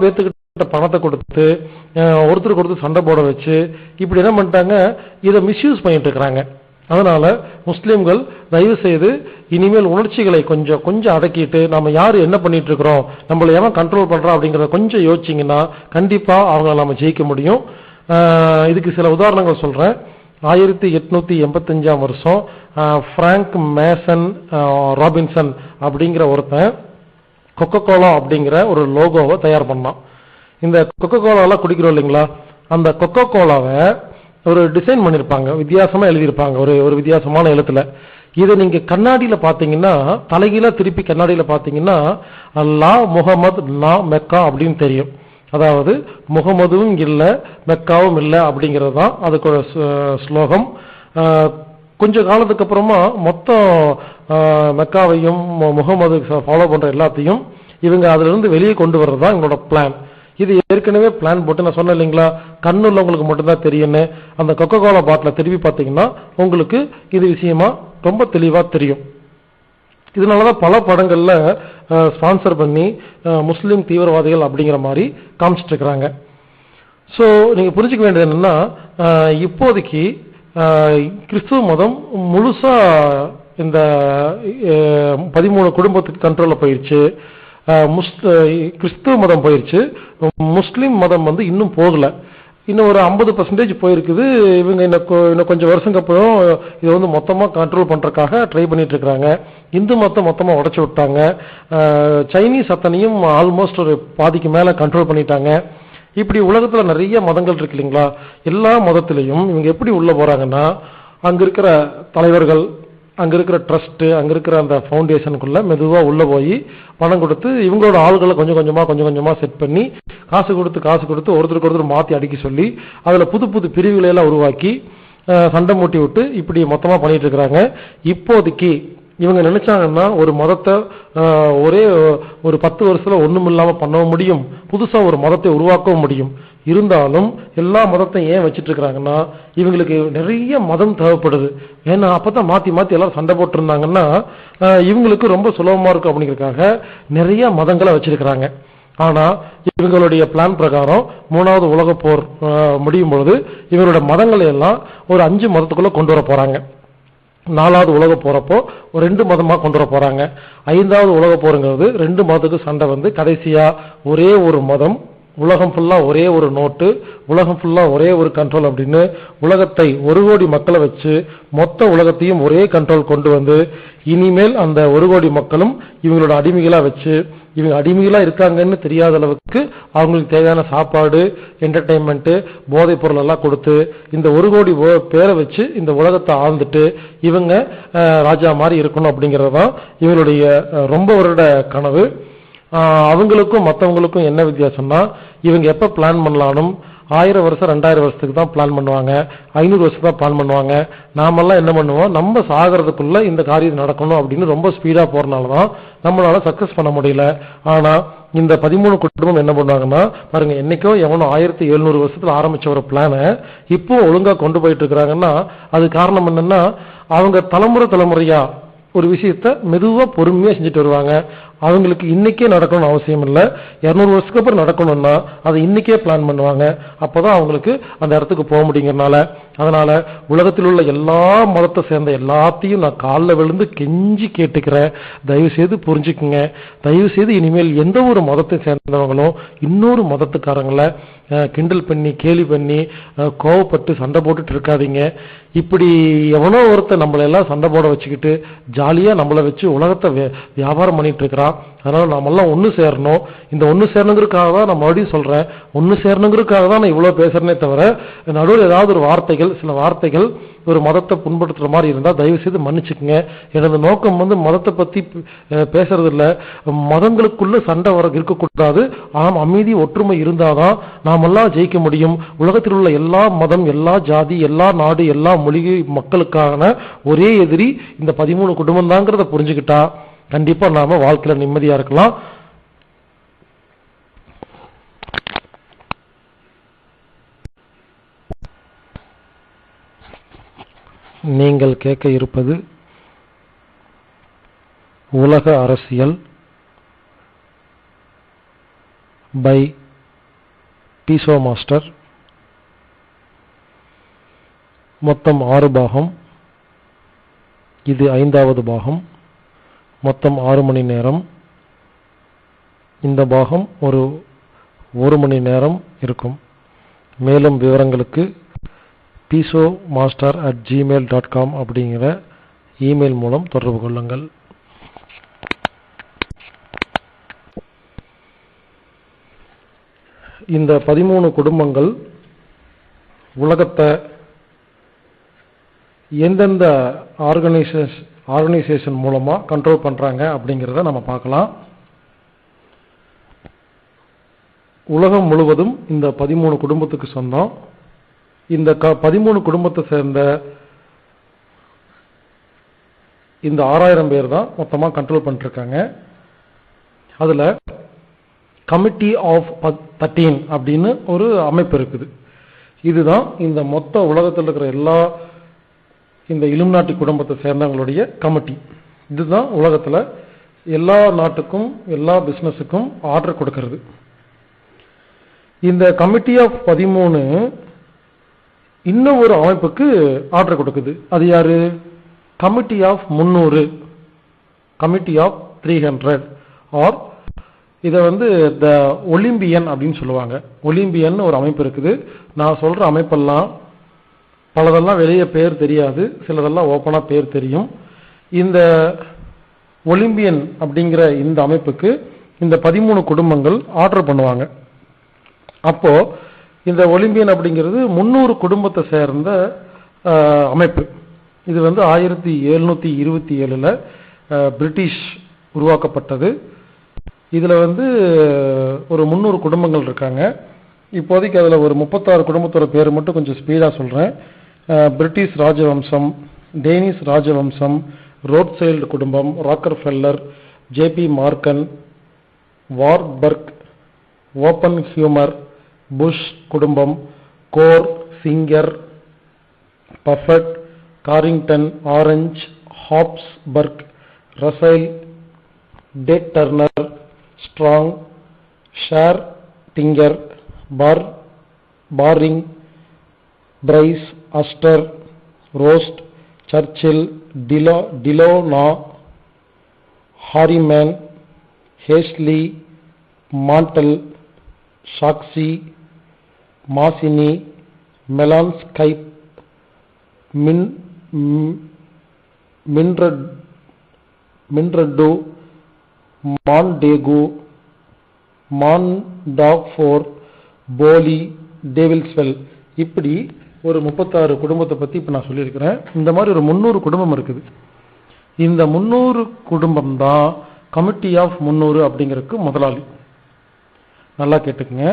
பேர்த்துக்கிட்ட பணத்தை கொடுத்து ஒருத்தருக்கு ஒருத்தர் சண்டை போட வச்சு இப்படி என்ன பண்ணிட்டாங்க, இதை மிஸ்யூஸ் பண்ணிட்டு இருக்கிறாங்க. அதனால முஸ்லிம்கள் தயவு செய்து இனிமேல் உணர்ச்சிகளை கொஞ்சம் கொஞ்சம் அடக்கிட்டு நம்ம யாரு என்ன பண்ணிட்டு இருக்கிறோம், நம்மள எவன் கண்ட்ரோல் பண்றோம் அப்படிங்கறத கொஞ்சம் யோசிச்சிங்கன்னா கண்டிப்பா அவங்களை நம்ம ஜெயிக்க முடியும். இதுக்கு சில உதாரணங்கள் சொல்றேன். 1885 வருஷம் பிராங்க் மேசன் ராபின்சன் அப்படிங்கிற ஒருத்தன் கொக்கோ கோலா அப்படிங்கிற ஒரு லோகோவை தயார் பண்ணான். இந்த கொக்கோ கோலாலாம் குடிக்கிறோம் இல்லைங்களா, அந்த கொக்கோ கோலாவை ஒரு டிசைன் பண்ணிருப்பாங்க, வித்தியாசமா எழுதியிருப்பாங்க ஒரு வித்தியாசமான எழுத்துல. இதை நீங்க கண்ணாடியில பாத்தீங்கன்னா, தலைகீழா திருப்பி கண்ணாடியில பாத்தீங்கன்னா லா முகமது நா மெக்கா அப்படின்னு தெரியும். அதாவது முகமதுவும் இல்ல மெக்காவும் இல்ல அப்படிங்கிறது தான் அதுக்கு ஒரு ஸ்லோகம். கொஞ்ச காலத்துக்கு அப்புறமா மொத்தம் மெக்காவையும் முகமது ஃபாலோ பண்ற எல்லாத்தையும் இவங்க அதுல இருந்து வெளியே கொண்டு வர்றதுதான் இவங்களோட பிளான். இது ஏற்கனவே பிளான் போட்டு நான் சொன்னேன் இல்லைங்களா, கண்ணு உள்ளவங்களுக்கு மட்டும்தான் தெரியும்னு. அந்த கொக்கோ கோலா பாட்டில திருப்பி பார்த்தீங்கன்னா உங்களுக்கு இது விஷயமா ரொம்ப தெளிவா தெரியும். இதனாலதான் பல படங்கள்ல ஸ்பான்சர் பண்ணி முஸ்லிம் தீவிரவாதிகள் அப்படிங்கிற மாதிரி காமிச்சிட்டு இருக்கிறாங்க. ஸோ நீங்க புரிஞ்சுக்க வேண்டியது என்னன்னா, இப்போதைக்கு கிறிஸ்துவ மதம் முழுசா இந்த 13 குடும்பத்துக்கு கண்ட்ரோல்ல போயிடுச்சு. கிறிஸ்துவ மதம் போயிருச்சு, முஸ்லிம் மதம் இன்னும் போகல. இன்னும் ஒரு 50% போயிருக்குது. இவங்க இன்னும் கொஞ்சம் வருஷங்க அப்புறம் இதை மொத்தமா கண்ட்ரோல் பண்றதுக்காக ட்ரை பண்ணிட்டு இருக்காங்க. இந்து மதத்தை மொத்தமா உடைச்சு விட்டாங்க. சைனீஸ் அத்தனையும் ஆல்மோஸ்ட் ஒரு பாதிக்கு மேல கண்ட்ரோல் பண்ணிட்டாங்க. இப்படி உலகத்துல நிறைய மதங்கள் இருக்கு இல்லைங்களா, எல்லா மதத்திலையும் இவங்க எப்படி உள்ள போறாங்கன்னா, அங்க இருக்கிற தலைவர்கள், அங்க இருக்கிற ட்ரஸ்ட், அங்க இருக்கிற அந்த ஃபவுண்டேஷனுக்குள்ள மெதுவா உள்ள போய் பணம் கொடுத்து இவங்களோட ஆளுகளை கொஞ்சம் கொஞ்சமா செட் பண்ணி காசு கொடுத்து ஒருத்தருக்கு ஒருத்தர் மாத்தி அடிக்க சொல்லி அதுல புது புது பிரிவுகளை எல்லாம் உருவாக்கி சண்டை மூட்டி விட்டு இப்படி மொத்தமா பண்ணிட்டு இருக்கிறாங்க. இப்போதைக்கு இவங்க நினைச்சாங்கன்னா ஒரு மதத்தை ஒரே ஒரு 10 வருஷத்துல ஒண்ணும் இல்லாம பண்ணவும் முடியும், புதுசா ஒரு மதத்தை உருவாக்கவும் முடியும். இருந்தாலும் எல்லா மதத்தையும் ஏன் வச்சிட்டு இருக்கிறாங்கன்னா, இவங்களுக்கு நிறைய மதம் தேவைப்படுது. ஏன்னா அப்பதான் மாத்தி எல்லாரும் சண்டை போட்டு இருந்தாங்கன்னா இவங்களுக்கு ரொம்ப சுலபமா இருக்கும் அப்படிங்கறதுக்காக நிறைய மதங்களை வச்சிருக்கிறாங்க. ஆனா இவங்களுடைய பிளான் பிரகாரம் 3வது உலக போர் முடியும் பொழுது இவங்களோட மதங்களை எல்லாம் ஒரு 5 மதத்துக்குள்ள கொண்டு வர போறாங்க. 4வது உலக போறப்போ ஒரு 2 மதமா கொண்டு வர போறாங்க. 5வது உலக போருங்கிறது 2 மதத்துக்கு சண்டை கடைசியா ஒரே ஒரு மதம், உலகம் ஃபுல்லா ஒரே ஒரு நோட்டு, உலகம் ஃபுல்லா ஒரே ஒரு கண்ட்ரோல் அப்படின்னு உலகத்தை 1 கோடி மக்களை வச்சு மொத்த உலகத்தையும் ஒரே கண்ட்ரோல் கொண்டு வந்து இனிமேல் அந்த 1 கோடி மக்களும் இவங்களோட அடிமைகளா வச்சு இவங்க அடிமைகளா இருக்காங்கன்னு தெரியாத அளவுக்கு அவங்களுக்கு தேவையான சாப்பாடு, என்டர்டைன்மெண்ட், போதைப் பொருள் எல்லாம் கொடுத்து இந்த 1 கோடி பேரை வச்சு இந்த உலகத்தை ஆழ்ந்துட்டு இவங்க ராஜா மாதிரி இருக்கணும் அப்படிங்கறதுதான் இவங்களுடைய ரொம்ப வருட கனவு. அவங்களுக்கும் மற்றவங்களுக்கும் என்ன வித்தியாசம்னா, இவங்க எப்ப பிளான் பண்ணலாலும் 1000 வருஷம் 2000 வருஷத்துக்கு தான் பிளான் பண்ணுவாங்க, 500 வருஷம் தான் பிளான் பண்ணுவாங்க. நாமெல்லாம் என்ன பண்ணுவோம், நம்ம சாகிறதுக்குள்ள இந்த காரியம் நடக்கணும் அப்படின்னு ரொம்ப ஸ்பீடா போறதுனாலதான் நம்மளால சக்சஸ் பண்ண முடியல. ஆனா இந்த 13 குடும்பம் என்ன பண்ணுவாங்கன்னா பாருங்க, என்னைக்கோ எவனோ 1700 வருஷத்துல ஆரம்பிச்ச ஒரு பிளான இப்போ ஒழுங்கா கொண்டு போயிட்டு இருக்கிறாங்கன்னா அது காரணம் என்னன்னா, அவங்க தலைமுறையா ஒரு விஷயத்த மெதுவா பொறுமையா செஞ்சுட்டு வருவாங்க. அவங்களுக்கு இன்னைக்கே நடக்கணும்னு அவசியம் இல்லை, 200 வருஷத்துக்கு அப்புறம் நடக்கணும்னா அதை இன்னைக்கே பிளான் பண்ணுவாங்க. அப்பதான் அவங்களுக்கு அந்த இடத்துக்கு போக முடியுங்கிறனால. அதனால உலகத்தில் உள்ள எல்லா மதத்தை சேர்ந்த எல்லாத்தையும் நான் காலில் விழுந்து கெஞ்சி கேட்டுக்கிறேன், தயவு செய்து புரிஞ்சுக்குங்க. தயவு செய்து இனிமேல் எந்த ஒரு மதத்தை சேர்ந்தவங்களும் இன்னொரு மதத்துக்காரங்களை கிண்டல் பண்ணி கேலி பண்ணி கோவப்பட்டு சண்டை போட்டுட்டு இருக்காதீங்க. இப்படி எவனோ ஒருத்தர் நம்மளை எல்லாம் சண்டை போட வச்சுக்கிட்டு ஜாலியா நம்மளை வச்சு உலகத்தை வியாபாரம் பண்ணிட்டு இருக்கிறான். அதனால நாமெல்லாம் ஒண்ணு சேரணும். இந்த ஒண்ணு சேரணுங்கிறதுக்காக தான் நான் மறுபடியும் சொல்றேன், ஒண்ணு சேரணுங்கிறதுக்காக தான் நான் இவ்வளவு பேசுறேனே தவிர நடுவில் ஏதாவது ஒரு சில வார்த்தைகள் ஒரு மதத்தை புண்படுத்துற மாதிரி இருந்தா தயவு செய்து மன்னிச்சுக்குங்க. எனது நோக்கம் மதத்தை பத்தி பேசுறது இல்ல, மதங்களுக்குள்ள சண்டை இருக்கக்கூடாது. ஆனால் அமைதி ஒற்றுமை இருந்தாதான் நாமெல்லாம் ஜெயிக்க முடியும். உலகத்தில் உள்ள எல்லா மதம், எல்லா ஜாதி, எல்லா நாடு, எல்லா மொழி மக்களுக்கான ஒரே எதிரி இந்த 13 குடும்பம் தாங்கிறத புரிஞ்சுக்கிட்டா கண்டிப்பா நாம வாழ்க்கையில நிம்மதியா இருக்கலாம். நீங்கள் கேட்க இருப்பது உலக அரசியல் பை பீசோ மாஸ்டர். மொத்தம் 6 பாகம். இது 5வது பாகம். மொத்தம் 6 மணி நேரம். இந்த பாகம் ஒரு 1 மணி நேரம் இருக்கும். மேலும் விவரங்களுக்கு pisomaster@gmail.com அப்படிங்கிற இமெயில் மூலம் தொடர்பு கொள்ளுங்கள். இந்த 13 குடும்பங்கள் உலகத்தை எந்தெந்த ஆர்கனைசேஷன் மூலமா கண்ட்ரோல் பண்றாங்க அப்படிங்கிறத நம்ம பார்க்கலாம். உலகம் முழுவதும் இந்த 13 குடும்பத்துக்கு சொந்தம். இந்த 13 குடும்பத்தை சேர்ந்த இந்த 6000 பேர் தான் மொத்தமா கண்ட்ரோல் பண்ணிட்டு இருக்காங்க. அதுல கமிட்டி ஆஃப் 13 அப்படின்னு ஒரு அமைப்பு இருக்குது. இதுதான் இந்த மொத்த உலகத்தில் இருக்கிற எல்லா இந்த இலுமினாட்டி குடும்பத்தை சேர்ந்தவங்களுடைய கமிட்டி. இதுதான் உலகத்துல எல்லா நாட்டுக்கும் எல்லா பிசினஸுக்கும் ஆர்டர் கொடுக்கிறது. இந்த கமிட்டி ஆஃப் 13 இன்னும் ஒரு அமைப்புக்கு ஆர்டர் கொடுக்குது. அது யாரு? Committee of 300, committee of 300 are இதை த ஒலிம்பியன் அப்படின்னு சொல்லுவாங்க. ஒலிம்பியன் ஒரு அமைப்பு இருக்குது. நான் சொல்ற அமைப்பெல்லாம் பலதெல்லாம் வெளியே பேர் தெரியாது, சிலதெல்லாம் ஓப்பனா பேர் தெரியும். இந்த ஒலிம்பியன் அப்படிங்கிற இந்த அமைப்புக்கு இந்த 13 குடும்பங்கள் ஆர்டர் பண்ணுவாங்க. அப்போ இந்த ஒலிம்பியன் அப்படிங்கிறது 300 குடும்பத்தை சேர்ந்த அமைப்பு. இது 1727 பிரிட்டிஷ் உருவாக்கப்பட்டது. இதுல ஒரு 300 குடும்பங்கள் இருக்காங்க. இப்போதைக்கு அதுல ஒரு 36 குடும்பத்தோட பேர் மட்டும் கொஞ்சம் ஸ்பீடா சொல்றேன். பிரிட்டிஷ் ராஜவம்சம், டேனிஷ் ராஜவம்சம், ரோத்சைல்டு குடும்பம், Rockefeller, JP Morgan, Warburg, Oppenheimer, Bush குடும்பம், Gore, Singer, Buffett, Carrington, Orange, Habsburg, Russell, Tate Turner, Strong, ஷேர் டிங்கர், பாரிங், பிரைஸ், அஸ்டர், ரோஸ்ட், சர்ச்சில், டிலோனா, ஹாரிமேன், ஹேஸ்லி, மாண்டல், சாக்சி, மாசினி, மெலான்ஸ்கைப், மின்ரட்டு, மான்டேகு, மான்டாஃபோர், போலி, டேவில்ஸ்வெல், இப்படி ஒரு 36 குடும்பத்தை பத்தி இப்ப நான் சொல்லியிருக்கிறேன். இந்த மாதிரி ஒரு 300 குடும்பம் இருக்குது. இந்த 300 குடும்பம் தான் கமிட்டி ஆஃப் 300 அப்படிங்கிறதுக்கு முதலாளி. நல்லா கேட்டுக்குங்க.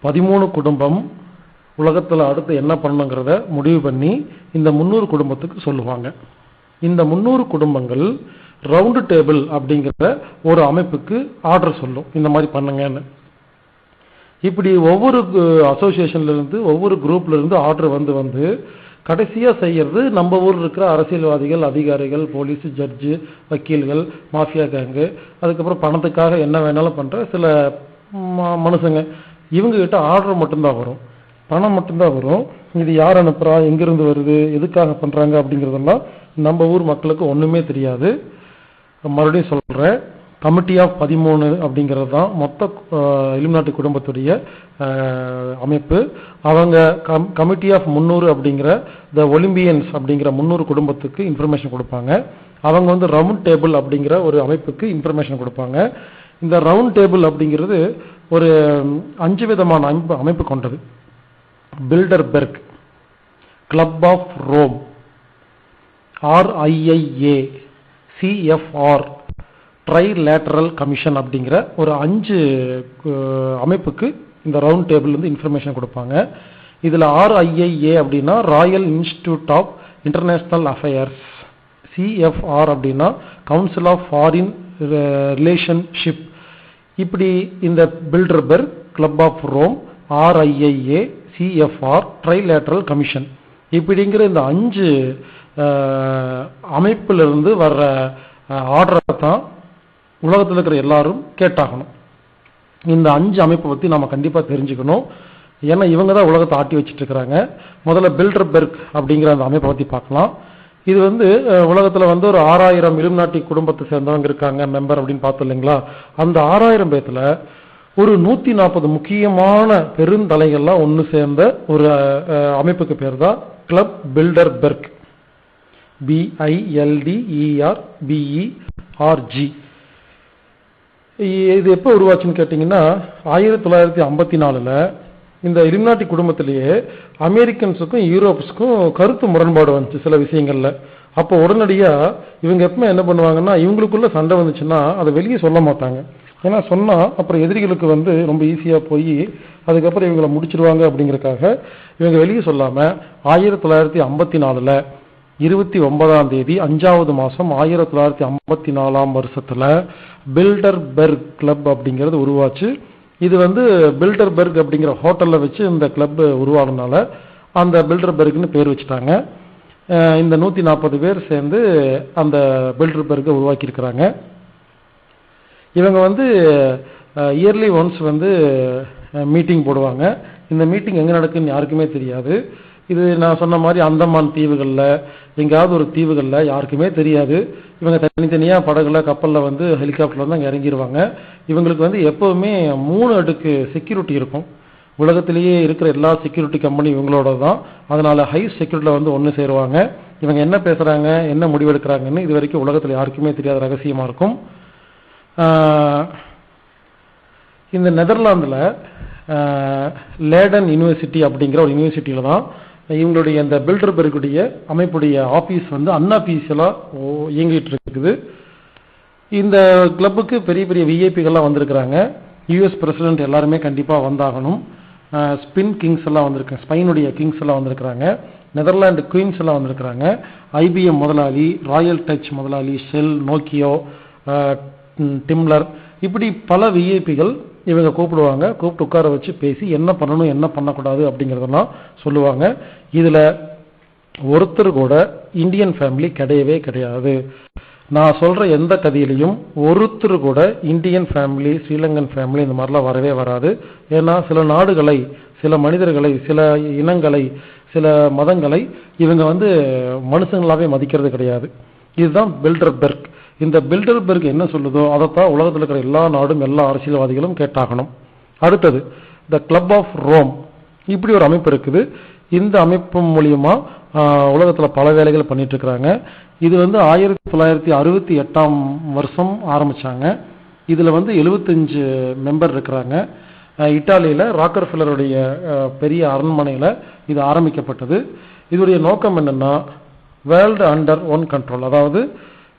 13 குடும்பம் உலகத்துல அடுத்து என்ன பண்ணணுங்கிறத முடிவு பண்ணி இந்த 300 குடும்பத்துக்கு சொல்லுவாங்க. இந்த 300 குடும்பங்கள் ரவுண்ட் டேபிள் அப்படிங்கிற ஒரு அமைப்புக்கு ஆர்டர் சொல்லும், இந்த மாதிரி பண்ணுங்கன்னு. இப்படி ஒவ்வொரு அசோசியேஷன்ல இருந்து ஒவ்வொரு குரூப்ல இருந்து ஆர்டர் வந்து கடைசியா செய்யறது நம்ம ஊர்ல இருக்கிற அரசியல்வாதிகள், அதிகாரிகள், போலீஸ், ஜட்ஜு, வக்கீல்கள், மாஃபியா கேங்கு, அதுக்கப்புறம் பணத்துக்காக என்ன வேணாலும் பண்ற சில மனுஷங்க. இவங்க கிட்ட ஆர்டர் மட்டும்தான் வரும், பணம் மட்டும்தான் வரும். இது யார் அனுப்புறா, எங்கிருந்து வருது, எதுக்காக பண்றாங்க அப்படிங்கறதெல்லாம் நம்ம ஊர் மக்களுக்கு ஒண்ணுமே தெரியாது. மறுபடியும் சொல்றேன், கமிட்டி ஆஃப் 13 அப்படிங்கிறது தான் மொத்த இலுமினாட்டி குடும்பத்துடைய அமைப்பு. அவங்க கமிட்டி ஆஃப் 300 அப்படிங்கிற த ஒலிம்பியன்ஸ் அப்படிங்கிற 300 குடும்பத்துக்கு இன்ஃபர்மேஷன் கொடுப்பாங்க. அவங்க ரவுண்ட் டேபிள் அப்படிங்கிற ஒரு அமைப்புக்கு இன்ஃபர்மேஷன் கொடுப்பாங்க. இந்த ரவுண்ட் டேபிள் அப்படிங்கிறது ஒரு 5 விதமான அமைப்பு கொண்டது. Bilderberg, club of Rome, RIIA, CFR, trilateral commission அப்படிங்கிற ஒரு 5 அமைப்புக்கு இந்த ரவுண்ட் டேபிள் இன்ஃபர்மேஷன் கொடுப்பாங்க. இதுல RIIA அப்படின்னா royal institute of international affairs, CFR அப்படின்னா கவுன்சில் ஆஃப் ஃபாரின் ரிலேஷன்ஷிப். இப்படி இந்த Bilderberg, club of Rome, RIIA, CFR, trilateral commission இப்படிங்கிற இந்த 5 அமைப்பிலிருந்து வர்ற ஆர்டரை தான் உலகத்தில் இருக்கிற எல்லாரும் கேட்டாகணும். இந்த 5 அமைப்பை பத்தி நாம கண்டிப்பா தெரிஞ்சுக்கணும். ஏன்னா இவங்க தான் உலகத்தை ஆட்டி வச்சிட்டு இருக்காங்க. முதல்ல பில்டர்பெர்க் அப்படிங்கிற அந்த அமைப்பை பத்தி பார்க்கலாம். இது உலகத்துல ஒரு 6000 இலுமினாட்டி குடும்பத்தை சேர்ந்தவங்க இருக்காங்க மெம்பர் அப்படின்னு பார்த்தோம் இல்லைங்களா. அந்த 6000 பேத்துல ஒரு 140 முக்கியமான பெருந்தலைகள்லாம் ஒன்று சேர்ந்த ஒரு அமைப்புக்கு பேர் தான் கிளப் பில்டர்பெர்க். BILDERBERG. இது எப்போ உருவாச்சுன்னு கேட்டீங்கன்னா 1954ல் இந்த இலுமினாட்டி குடும்பத்திலேயே அமெரிக்கன்ஸுக்கும் யூரோப்ஸுக்கும் கருத்து முரண்பாடு வந்துச்சு சில விஷயங்கள்ல. அப்போ உடனடியா இவங்க எப்பவுமே என்ன பண்ணுவாங்கன்னா, இவங்களுக்குள்ள சண்டை வந்துச்சுன்னா அதை வெளியே சொல்ல மாட்டாங்க. ஏன்னா சொன்னா அப்புறம் எதிரிகளுக்கு ரொம்ப ஈஸியா போய் அதுக்கப்புறம் இவங்களை முடிச்சிருவாங்க அப்படிங்கறக்காக இவங்க வெளியே சொல்லாம 1954ல் 29ஆம் தேதி 5வது மாசம் 1954ஆம் வருஷத்துல பில்டர்பெர்க் கிளப் அப்படிங்கிறது உருவாச்சு. இது பில்டர்பெர்க் அப்படிங்கிற ஹோட்டல்ல வச்சு இந்த கிளப் உருவானனால அந்த பில்டர்பெர்க்னு பேர் வச்சுட்டாங்க. இந்த 140 பேர் சேர்ந்து அந்த பில்டர்பெர்க்கை உருவாக்கி இருக்கிறாங்க. இவங்க இயர்லி ஒன்ஸ் மீட்டிங் போடுவாங்க. இந்த மீட்டிங் எங்க நடக்குன்னு யாருக்குமே தெரியாது. இது நான் சொன்ன மாதிரி அந்தமான் தீவுகள்ல எங்கேயாவது ஒரு தீவுகள்ல யாருக்குமே தெரியாது. இவங்க தனித்தனியா படகுல கப்பல்ல ஹெலிகாப்டர்ல அங்க இறங்கிடுவாங்க. இவங்களுக்கு எப்பவுமே 3 அடுக்கு செக்யூரிட்டி இருக்கும். உலகத்திலேயே இருக்கிற எல்லா செக்யூரிட்டி கம்பெனி இவங்களோட தான். அதனால ஹை செக்யூரிட்டில ஒன்று சேருவாங்க. இவங்க என்ன பேசுறாங்க, என்ன முடிவெடுக்கிறாங்கன்னு இது வரைக்கும் உலகத்துல யாருக்குமே தெரியாத ரகசியமா இருக்கும். இந்த நெதர்லாந்துல லேடன் யூனிவர்சிட்டி அப்படிங்கிற ஒரு யூனிவர்சிட்டியில தான் இவங்களுடைய இந்த பில்டர்பெர்க்குடைய அமைப்புடைய ஆபீஸ் அன்அபீஷியலா இயங்கிட்டு இருக்குது. இந்த கிளப்புக்கு பெரிய பெரிய விஐபிகள்லாம் வந்திருக்கிறாங்க. யூஎஸ் பிரசிடென்ட் எல்லாருமே கண்டிப்பா வந்தாகணும். ஸ்பின் கிங்ஸ் எல்லாம் வந்திருக்காங்க, ஸ்பைனுடைய கிங்ஸ் எல்லாம் வந்திருக்கிறாங்க. நெதர்லாந்து குயின்ஸ் எல்லாம் வந்திருக்கிறாங்க. ஐபிஎம் முதலாளி, ராயல் டச் முதலாளி, ஷெல், நோக்கியோ, டிம்லர், இப்படி பல விஐபிகள் இவங்க கூப்பிடுவாங்க. கூப்பிட்டு உட்கார வச்சு பேசி என்ன பண்ணணும் என்ன பண்ணக்கூடாது அப்படிங்கறதெல்லாம் சொல்லுவாங்க. இதுல ஒருத்தர் கூட இந்தியன் ஃபேமிலி கிடையவே கிடையாது. நான் சொல்ற எந்த கதையிலையும் ஒருத்தர் கூட இந்தியன் ஃபேமிலி, ஸ்ரீலங்கன் ஃபேமிலி இந்த மாதிரிலாம் வரவே வராது. ஏன்னா சில நாடுகளை, சில மனிதர்களை, சில இனங்களை, சில மதங்களை இவங்க மனுஷங்களாவே மதிக்கிறது கிடையாது. இதுதான் பில்டர்பெர்க். இந்த பில்டர்பெர்க் என்ன சொல்லுதோ அதைத்தான் உலகத்தில் இருக்கிற எல்லா நாடும் எல்லா அரசியல்வாதிகளும் கேட்டாகணும். அடுத்தது த கிளப் ஆஃப் ரோம். இப்படி ஒரு அமைப்பு இருக்குது. இந்த அமைப்பு மூலியமா உலகத்துல பல வேலைகள் பண்ணிட்டு இருக்கிறாங்க. இது 1968ஆம் வருஷம் ஆரம்பிச்சாங்க. இதுல 75 மெம்பர் இருக்கிறாங்க. இத்தாலியில ராக்கர்ஃபெல்லருடைய பெரிய அரண்மனையில இது ஆரம்பிக்கப்பட்டது. இதோடைய நோக்கம் என்னன்னா, வேர்ல்டு அண்டர் ஒன் கண்ட்ரோல், அதாவது